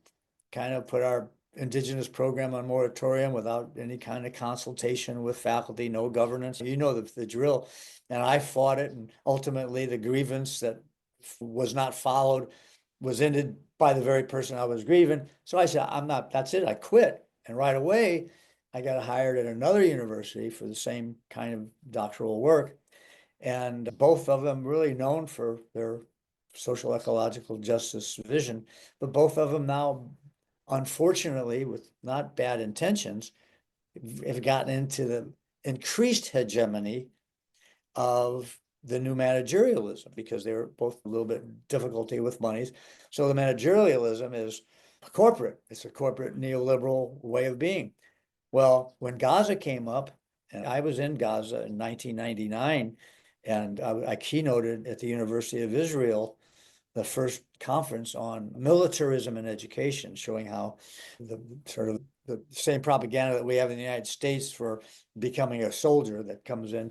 kind of put our Indigenous program on moratorium without any kind of consultation with faculty, no governance. You know the drill. And I fought it, and ultimately the grievance that was not followed was ended by the very person I was grieving. So I said, I'm not, that's it. I quit. And right away, I got hired at another university for the same kind of doctoral work. And both of them really known for their social ecological justice vision, but both of them now, unfortunately, with not bad intentions, have gotten into the increased hegemony of the new managerialism because they were both a little bit difficulty with monies. So the managerialism is corporate. It's a corporate neoliberal way of being. Well, when Gaza came up, and I was in Gaza in 1999, and I keynoted at the University of Israel the first conference on militarism in education, showing how the sort of the same propaganda that we have in the United States for becoming a soldier that comes in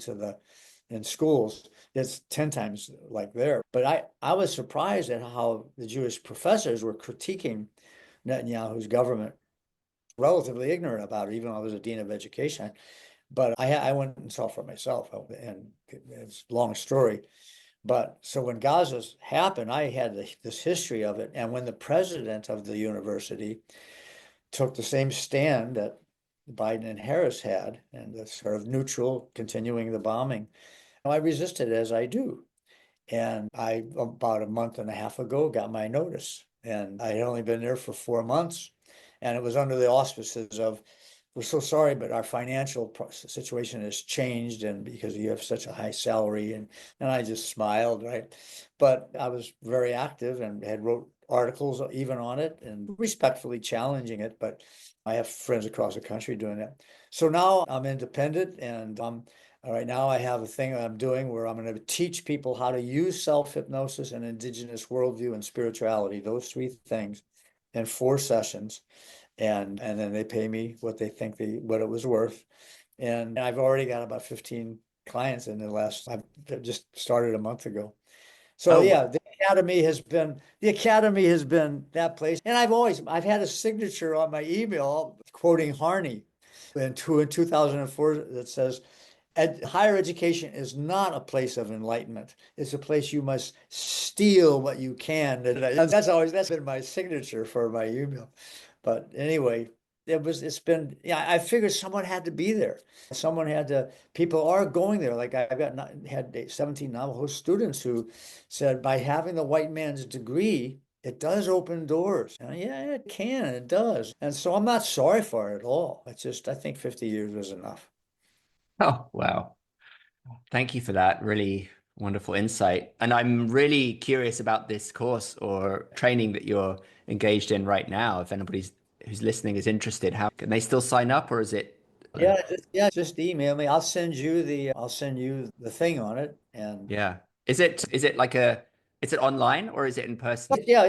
schools, it's 10 times like there. But I was surprised at how the Jewish professors were critiquing Netanyahu's government, relatively ignorant about it, even though I was a dean of education. But I went and saw for myself, and it's a long story. But so when Gaza's happened, I had this history of it. And when the president of the university took the same stand that Biden and Harris had, and the sort of neutral, continuing the bombing, I resisted as I do. And I, about a month and a half ago, got my notice. And I had only been there for 4 months. And it was under the auspices of, we're so sorry, but our financial situation has changed, and because you have such a high salary, and I just smiled, right? But I was very active and had wrote articles even on it and respectfully challenging it. But I have friends across the country doing that. So now I'm independent, and right now I have a thing I'm doing where I'm going to teach people how to use self-hypnosis and indigenous worldview and spirituality, those 3 things, in 4 sessions. And then they pay me what they think what it was worth. And I've already got about 15 clients in I've just started a month ago. So Oh, yeah, the academy has been that place. And I've had a signature on my email quoting Harney in 2004 that says, higher education is not a place of enlightenment. It's a place you must steal what you can. And that's been my signature for my email. But anyway, yeah, I figured someone had to be there. People are going there. Like I've had 17 Navajo students who said by having the white man's degree, it does open doors. And yeah, it can, it does. And so I'm not sorry for it at all. I think 50 years was enough. oh, wow. Thank you for that really wonderful insight. And I'm really curious about this course or training that you're engaged in right now. If anybody's who's listening is interested, how can they still sign up, or is it? Just email me. I'll send you the thing on it. And Yeah. Is it like a Is it online or is it in person? Yeah,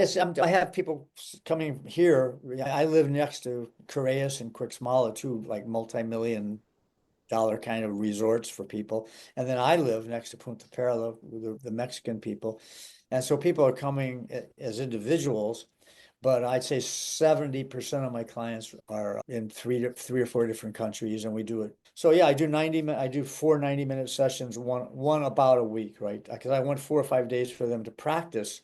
I have people coming here. I live next to Correas and Quixmala, two like multi-million-dollar kind of resorts for people. And then I live next to Punta Perla with the Mexican people. And so people are coming as individuals, but I'd say 70% of my clients are in three or four different countries, and we do it. So yeah, I do four 90-minute sessions, one about a week, right? Because I want 4 or 5 days for them to practice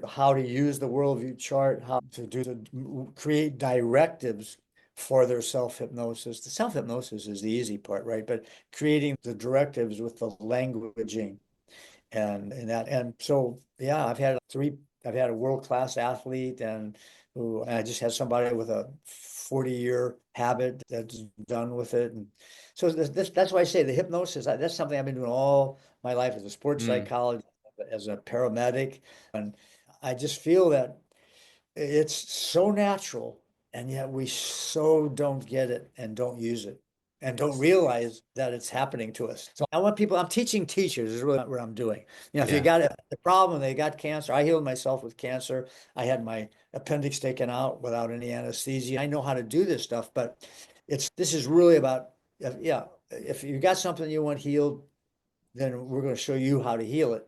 how to use the worldview chart, how to create directives for their self-hypnosis. The self-hypnosis is the easy part, right? But creating the directives with the languaging and so yeah, I've had a world-class athlete and I just had somebody with a 40-year habit that's done with it. And so that's why I say the hypnosis, that's something I've been doing all my life as a sports Mm. psychologist, as a paramedic. And I just feel that it's so natural, and yet we so don't get it and don't use it and don't realize that it's happening to us. So I'm teaching teachers is really what I'm doing. If you Yeah. got a problem, they got cancer. I healed myself with cancer. I had my appendix taken out without any anesthesia. I know how to do this stuff, but this is really about, yeah, if you got something you want healed, then we're going to show you how to heal it.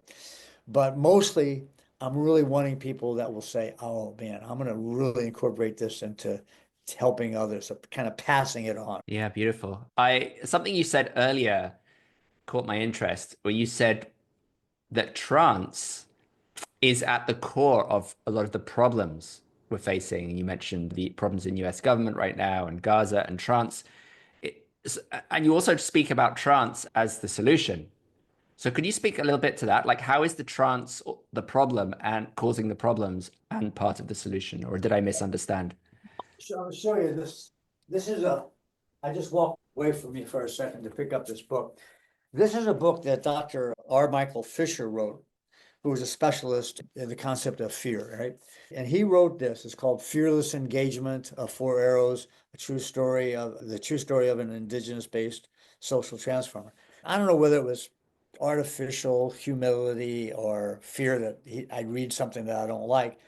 But mostly, I'm really wanting people that will say, "Oh man, I'm going to really incorporate this into helping others, so kind of passing it on." Yeah, beautiful. I something you said earlier caught my interest where you said that trance is at the core of a lot of the problems we're facing. You mentioned the problems in US government right now and Gaza and trance. It, and you also speak about trance as the solution. So could you speak a little bit to that? Like how is the trance the problem and causing the problems and part of the solution? Or did I misunderstand? So I'll show you this. This is a, I just walked away from me for a second to pick up this book. This is a book that Dr. R. Michael Fisher wrote, who was a specialist in the concept of fear, right? And he wrote this. It's called Fearless Engagement of Four Arrows, the true story of an indigenous-based social transformer. I don't know whether it was artificial humility or fear that I'd read something that I don't like.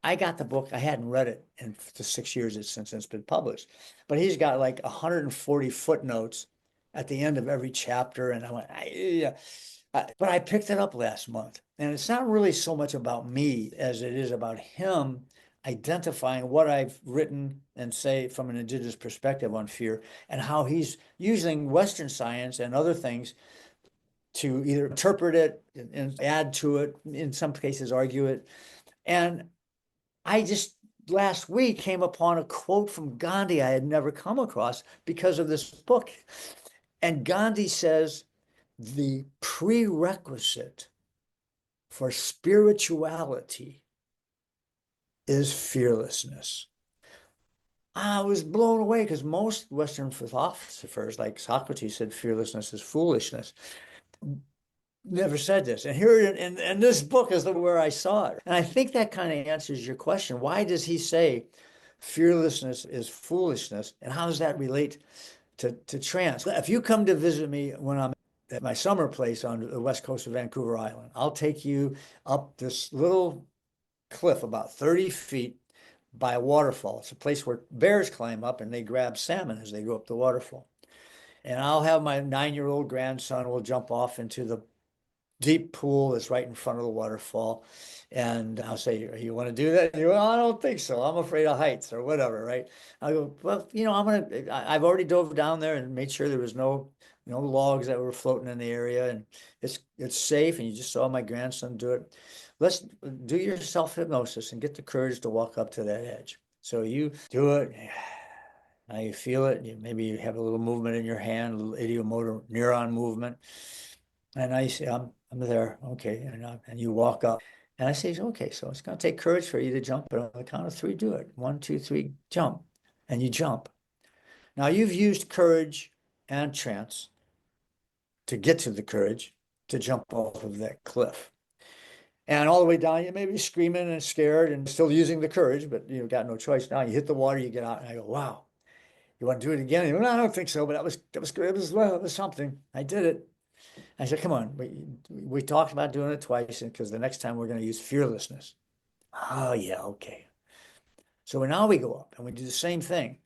I got the book. I hadn't read it in the 6 years since it's been published, but he's got like 140 footnotes at the end of every chapter. And I went, yeah. But I picked it up last month, and it's not really so much about me as it is about him identifying what I've written and say from an indigenous perspective on fear and how he's using Western science and other things to either interpret it and add to it, in some cases argue it. And I just last week came upon a quote from Gandhi I had never come across because of this book. And Gandhi says, the prerequisite for spirituality is fearlessness. I was blown away because most Western philosophers, like Socrates, said fearlessness is foolishness. Never said this. And here in this book is where I saw it. And I think that kind of answers your question. Why does he say fearlessness is foolishness? And how does that relate to trance? If you come to visit me when I'm at my summer place on the west coast of Vancouver Island, I'll take you up this little cliff about 30 feet by a waterfall. It's a place where bears climb up and they grab salmon as they go up the waterfall. And I'll have my 9-year-old grandson will jump off into the deep pool that's right in front of the waterfall. And I'll say, you want to do that? And you go, oh, I don't think so. I'm afraid of heights or whatever, right? I go, well, I've already dove down there and made sure there was no logs that were floating in the area. And it's safe. And you just saw my grandson do it. Let's do your self-hypnosis and get the courage to walk up to that edge. So you do it. Now you feel it. Maybe you have a little movement in your hand, a little idiomotor neuron movement. And I say, I'm there. Okay. And you walk up. And I say, okay, so it's going to take courage for you to jump. But on the count of three, do it. 1, 2, 3, jump. And you jump. Now you've used courage and trance to get to the courage to jump off of that cliff. And all the way down, you may be screaming and scared and still using the courage, but you've got no choice now. You hit the water, you get out, and I go, wow, you want to do it again? You go, no, I don't think so, but that was good. It was something. I did it. I said, come on, we talked about doing it twice because the next time we're going to use fearlessness. Oh, yeah, okay. So now we go up and we do the same thing.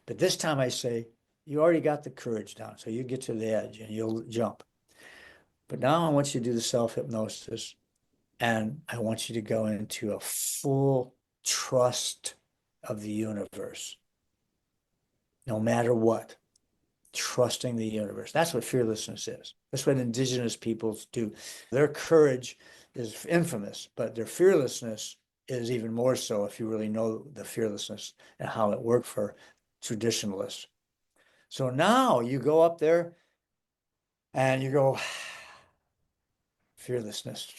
But this time I say, you already got the courage down. So you get to the edge and you'll jump. But now I want you to do the self-hypnosis and I want you to go into a full trust of the universe, no matter what. Trusting the universe. That's what fearlessness is. That's what indigenous peoples do. Their courage is infamous, but their fearlessness is even more so if you really know the fearlessness and how it worked for traditionalists. So now you go up there and you go, fearlessness.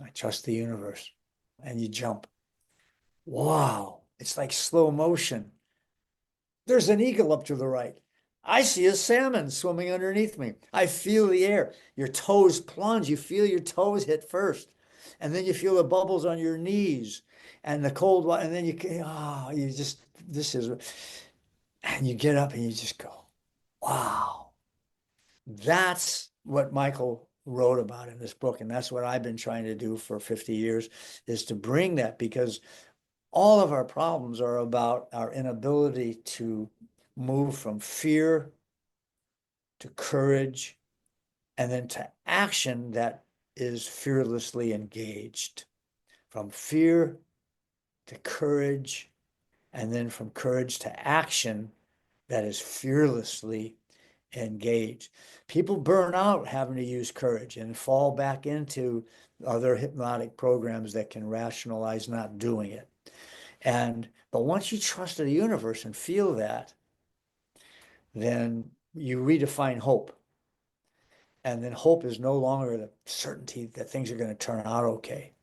I trust the universe. And you jump. Wow. It's like slow motion. There's an eagle up to the right. I see a salmon swimming underneath me. I feel the air. Your toes plunge. You feel your toes hit first. And then you feel the bubbles on your knees and the cold water. And then you just, this is, and you get up and you just go, wow. That's what Michael wrote about in this book. And that's what I've been trying to do for 50 years is to bring that because all of our problems are about our inability to move from fear to courage and then to action that is fearlessly engaged. From fear to courage, and then from courage to action that is fearlessly engaged. People burn out having to use courage and fall back into other hypnotic programs that can rationalize not doing it. But once you trust the universe and feel that, then you redefine hope. And then hope is no longer the certainty that things are going to turn out okay.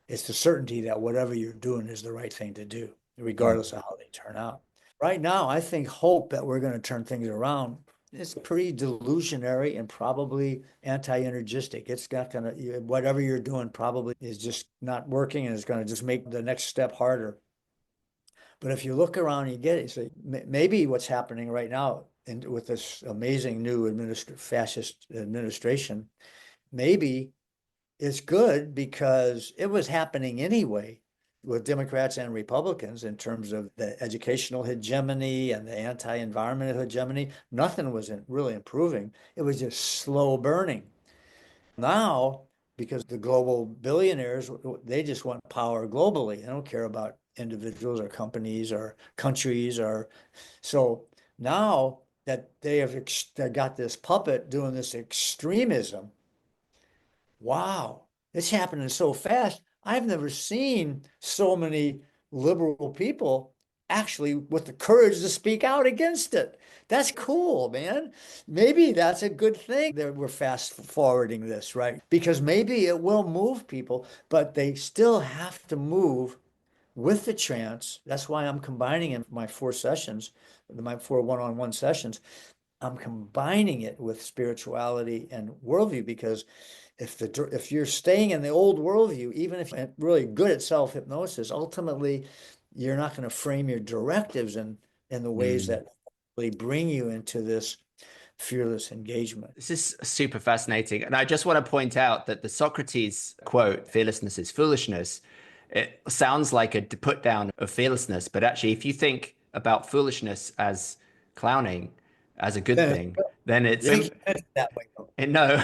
It's the certainty that whatever you're doing is the right thing to do, regardless of how they turn out. Right now, I think hope that we're going to turn things around is pretty delusionary and probably anti-energistic. It's not going to, whatever you're doing probably is just not working and it's going to just make the next step harder. But if you look around and you get it, you say, maybe what's happening right now with this amazing new fascist administration, maybe it's good because it was happening anyway with Democrats and Republicans in terms of the educational hegemony and the anti-environmental hegemony. Nothing was really improving. It was just slow burning. Now, because the global billionaires, they just want power globally. They don't care about individuals or companies or countries or so now that they have got this puppet doing this extremism, wow, it's happening so fast. I've never seen so many liberal people actually with the courage to speak out against it. That's cool, man. Maybe that's a good thing that we're fast forwarding this, right? Because maybe it will move people, but they still have to move with the trance. That's why I'm combining in my 4 sessions, my 4 one-on-one sessions. I'm combining it with spirituality and worldview because if you're staying in the old worldview, even if you're really good at self-hypnosis, ultimately you're not going to frame your directives in the ways that really bring you into this fearless engagement. This is super fascinating. And I just want to point out that the Socrates quote, fearlessness is foolishness, it sounds like a put down of fearlessness. But actually, if you think about foolishness as clowning, as a good Then thing, then it's it's that way. no,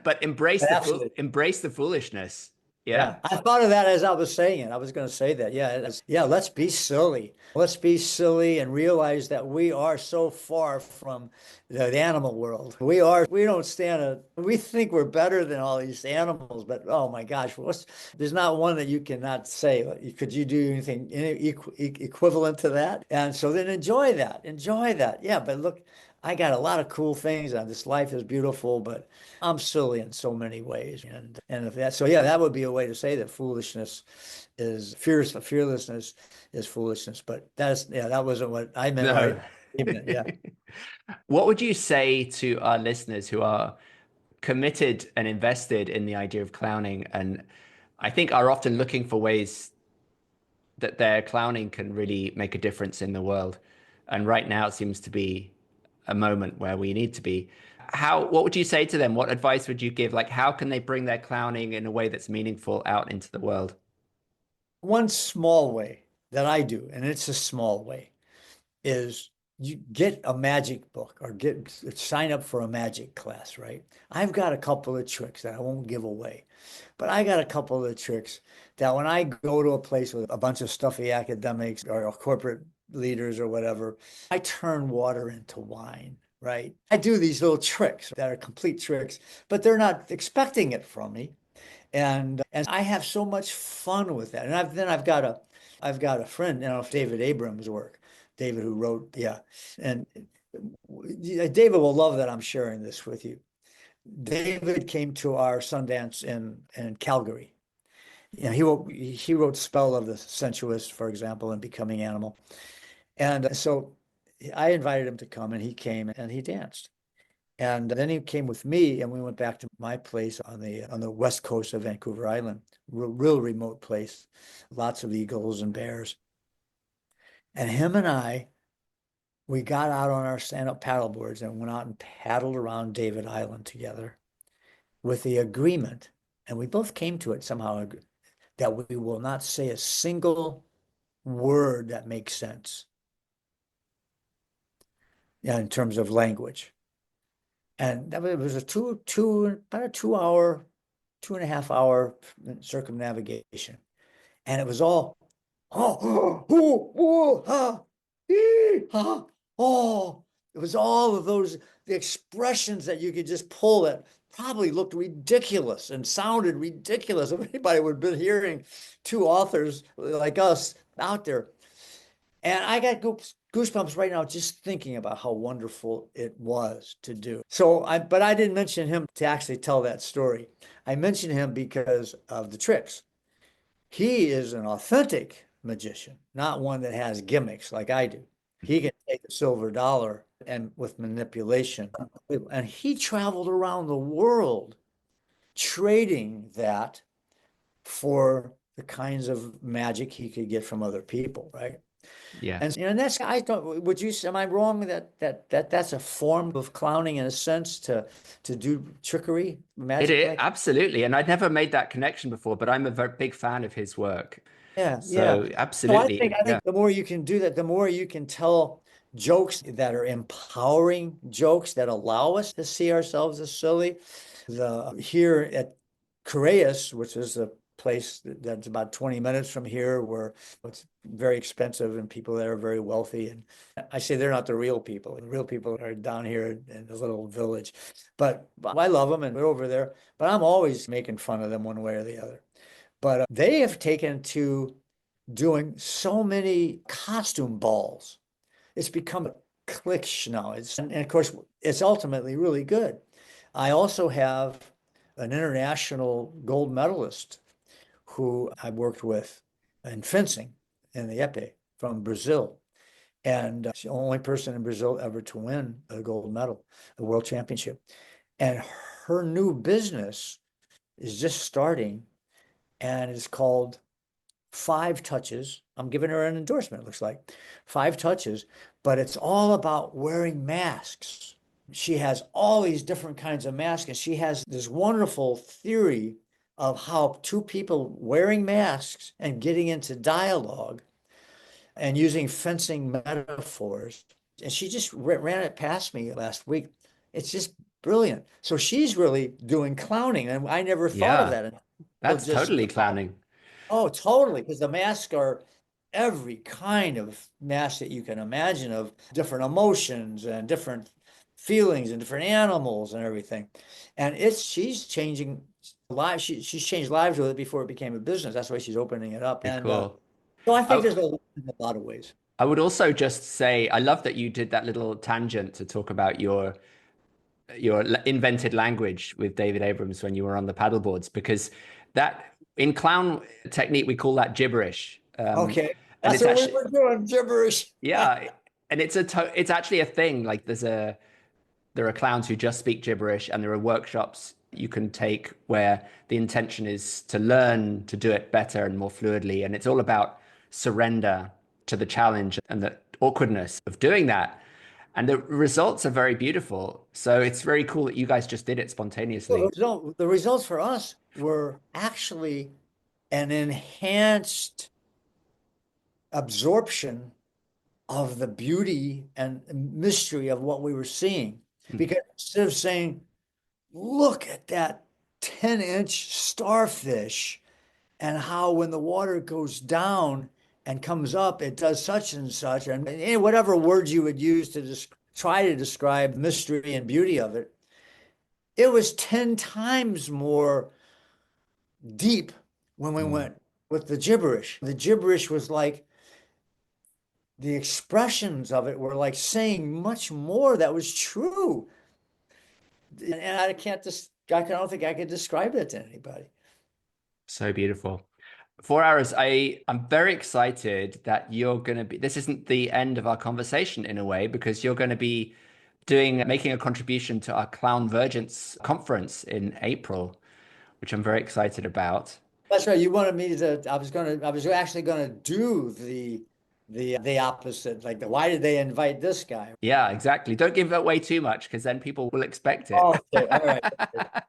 but Absolutely. embrace the foolishness. Yeah. Yeah, I thought of that as I was saying it. I was going to say that. Yeah, let's be silly. Let's be silly and realize that we are so far from the animal world. We don't we think we're better than all these animals, but oh my gosh, there's not one that you cannot say. Could you do anything equivalent to that? And so then enjoy that. Enjoy that. Yeah, but look, I got a lot of cool things and this life is beautiful, but I'm silly in so many ways. And if that, so yeah, that would be a way to say that fearlessness is foolishness. But that wasn't what I meant by No. it. Yeah. What would you say to our listeners who are committed and invested in the idea of clowning and I think are often looking for ways that their clowning can really make a difference in the world? And right now it seems to be a moment where we need to be. What would you say to them? What advice would you give? Like, how can they bring their clowning in a way that's meaningful out into the world? One small way that I do, and it's a small way, is you get a magic book or sign up for a magic class, right? I've got a couple of tricks that I won't give away, but I got a couple of tricks that when I go to a place with a bunch of stuffy academics or corporate leaders or whatever, I turn water into wine, right? I do these little tricks that are complete tricks, but they're not expecting it from me. And I have so much fun with that. And I've got a friend, David Abrams' work. David who wrote, yeah. And David will love that I'm sharing this with you. David came to our Sundance in Calgary. He wrote Spell of the Sensuous, for example, and Becoming Animal. And so I invited him to come and he came and he danced. And then he came with me, and we went back to my place on the west coast of Vancouver Island, real remote place, lots of eagles and bears. And him and we got out on our stand-up paddle boards and went out and paddled around David Island together with the agreement, and we both came to it somehow, that we will not say a single word that makes sense, yeah, in terms of language. And it was about a 2 hour, 2.5 hour circumnavigation. And it was all, oh, oh, oh, ha, ha, oh. It was all of those, the expressions that you could just pull that probably looked ridiculous and sounded ridiculous if anybody would have been hearing two authors like us out there. And I got goosebumps right now just thinking about how wonderful it was to do. But I didn't mention him to actually tell that story. I mentioned him because of the tricks. He is an authentic magician, not one that has gimmicks like I do. He can take a silver dollar and with manipulation. And he traveled around the world trading that for the kinds of magic he could get from other people, right? Yeah. And that's I don't would you am I wrong that's a form of clowning in a sense to do trickery, magic like Absolutely. And I'd never made that connection before, but I'm a very big fan of his work. yeah, yeah. So So absolutely. I Yeah. think the more you can do that, the more you can tell jokes that are empowering jokes that allow us to see ourselves as silly. The here at Correas, which is a place that's about 20 minutes from here, where it's very expensive and people there are very wealthy. And I say they're not the real people. The real people are down here in the little village. But I love them and we're over there. But I'm always making fun of them one way or the other. But they have taken to doing so many costume balls. It's become a cliché now. And of course, it's ultimately really good. I also have an international gold medalist who I worked with in fencing in the épée from Brazil. And she's the only person in Brazil ever to win a gold medal, a world championship. And her new business is just starting and it's called Five Touches. I'm giving her an endorsement, it looks like. Five Touches, but it's all about wearing masks. She has all these different kinds of masks, and she has this wonderful theory of how two people wearing masks and getting into dialogue and using fencing metaphors. And she just ran it past me last week. It's just brilliant. So she's really doing clowning, and I never thought of Yeah. that until That's just totally now. clowning. Oh, totally. Because the masks are every kind of mask that you can imagine of different emotions and different feelings and different animals and everything. And she's changing lives. She's changed lives with it before it became a business. That's why she's opening it up. Very And cool. so I think I, there's a lot of ways. I would also just say I love that you did that little tangent to talk about your invented language with David Abrams when you were on the paddleboards, because that in clown technique we call that gibberish. Okay. And That's it's what we actually were doing, gibberish. yeah, and it's actually a thing. Like there are clowns who just speak gibberish, and there are workshops you can take where the intention is to learn to do it better and more fluidly, and it's all about surrender to the challenge and the awkwardness of doing that. And the results are very beautiful. So it's very cool that you guys just did it spontaneously. Well, no, the results for us were actually an enhanced absorption of the beauty and mystery of what we were seeing. Hmm. Because instead of saying, look at that 10-inch starfish and how when the water goes down and comes up, it does such and such, and whatever words you would use to try to describe the mystery and beauty of it, it was 10 times more deep when we Mm. went with the gibberish. The gibberish was like the expressions of it were like saying much more that was true. And I can't just, I don't think I could describe it to anybody. So beautiful. 4 hours. I'm very excited that you're going to be, this isn't the end of our conversation in a way, because you're going to be making a contribution to our Clown Vergence conference in April, which I'm very excited about. That's right. You wanted me to, I was actually gonna do the opposite. Like, why did they invite this guy? Yeah, exactly. Don't give it away too much because then people will expect it. Okay, all right.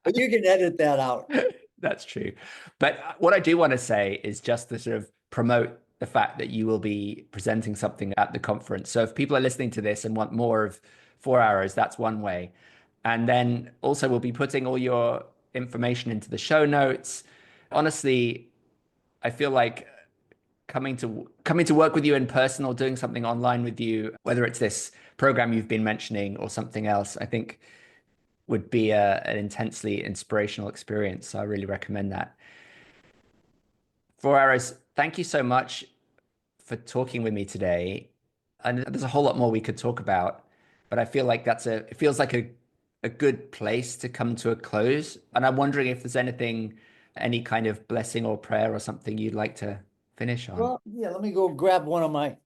But you can edit that out. That's true. But what I do want to say is just to sort of promote the fact that you will be presenting something at the conference. So if people are listening to this and want more of 4 hours, that's one way. And then also we'll be putting all your information into the show notes. Honestly, I feel like coming to work with you in person or doing something online with you, whether it's this program you've been mentioning or something else, I think would be an intensely inspirational experience. So I really recommend that. 4 hours, thank you so much for talking with me today. And there's a whole lot more we could talk about, but I feel like it feels like a good place to come to a close. And I'm wondering if there's any kind of blessing or prayer or something you'd like to finish on. Well, yeah, let me go grab one of my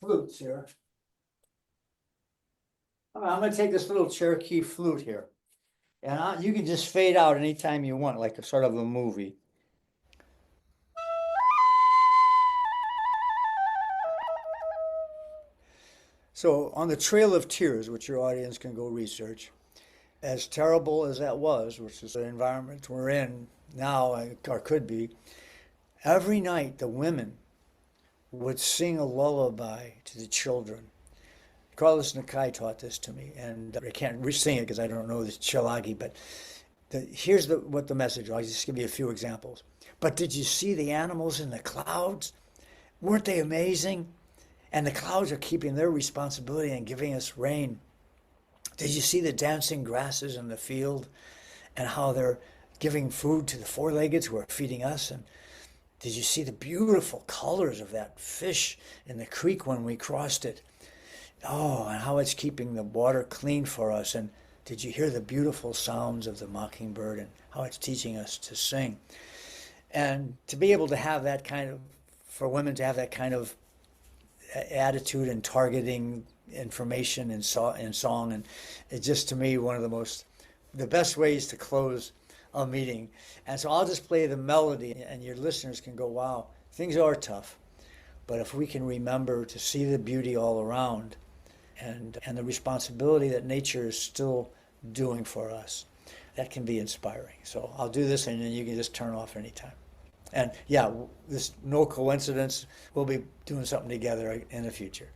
flutes here. I'm gonna take this little Cherokee flute here. And you can just fade out anytime you want, like a sort of a movie. So on the Trail of Tears, which your audience can go research, as terrible as that was, which is the environment we're in now, or could be, every night the women would sing a lullaby to the children. Carlos Nakai taught this to me, and I can't re-sing it because I don't know the Chalagi, but here's what the message was. I'll just give you a few examples. But did you see the animals in the clouds? Weren't they amazing? And the clouds are keeping their responsibility and giving us rain. Did you see the dancing grasses in the field and how they're giving food to the four-leggeds who are feeding us? And did you see the beautiful colors of that fish in the creek when we crossed it? Oh, and how it's keeping the water clean for us. And did you hear the beautiful sounds of the mockingbird and how it's teaching us to sing? And to be able to have that kind of, for women to have that kind of attitude and targeting information and song, and it's just to me one of the best ways to close a meeting. And so I'll just play the melody, and your listeners can go, wow, things are tough, but if we can remember to see the beauty all around and the responsibility that nature is still doing for us, that can be inspiring. So I'll do this, and then you can just turn off anytime. And yeah, this no coincidence. We'll be doing something together in the future.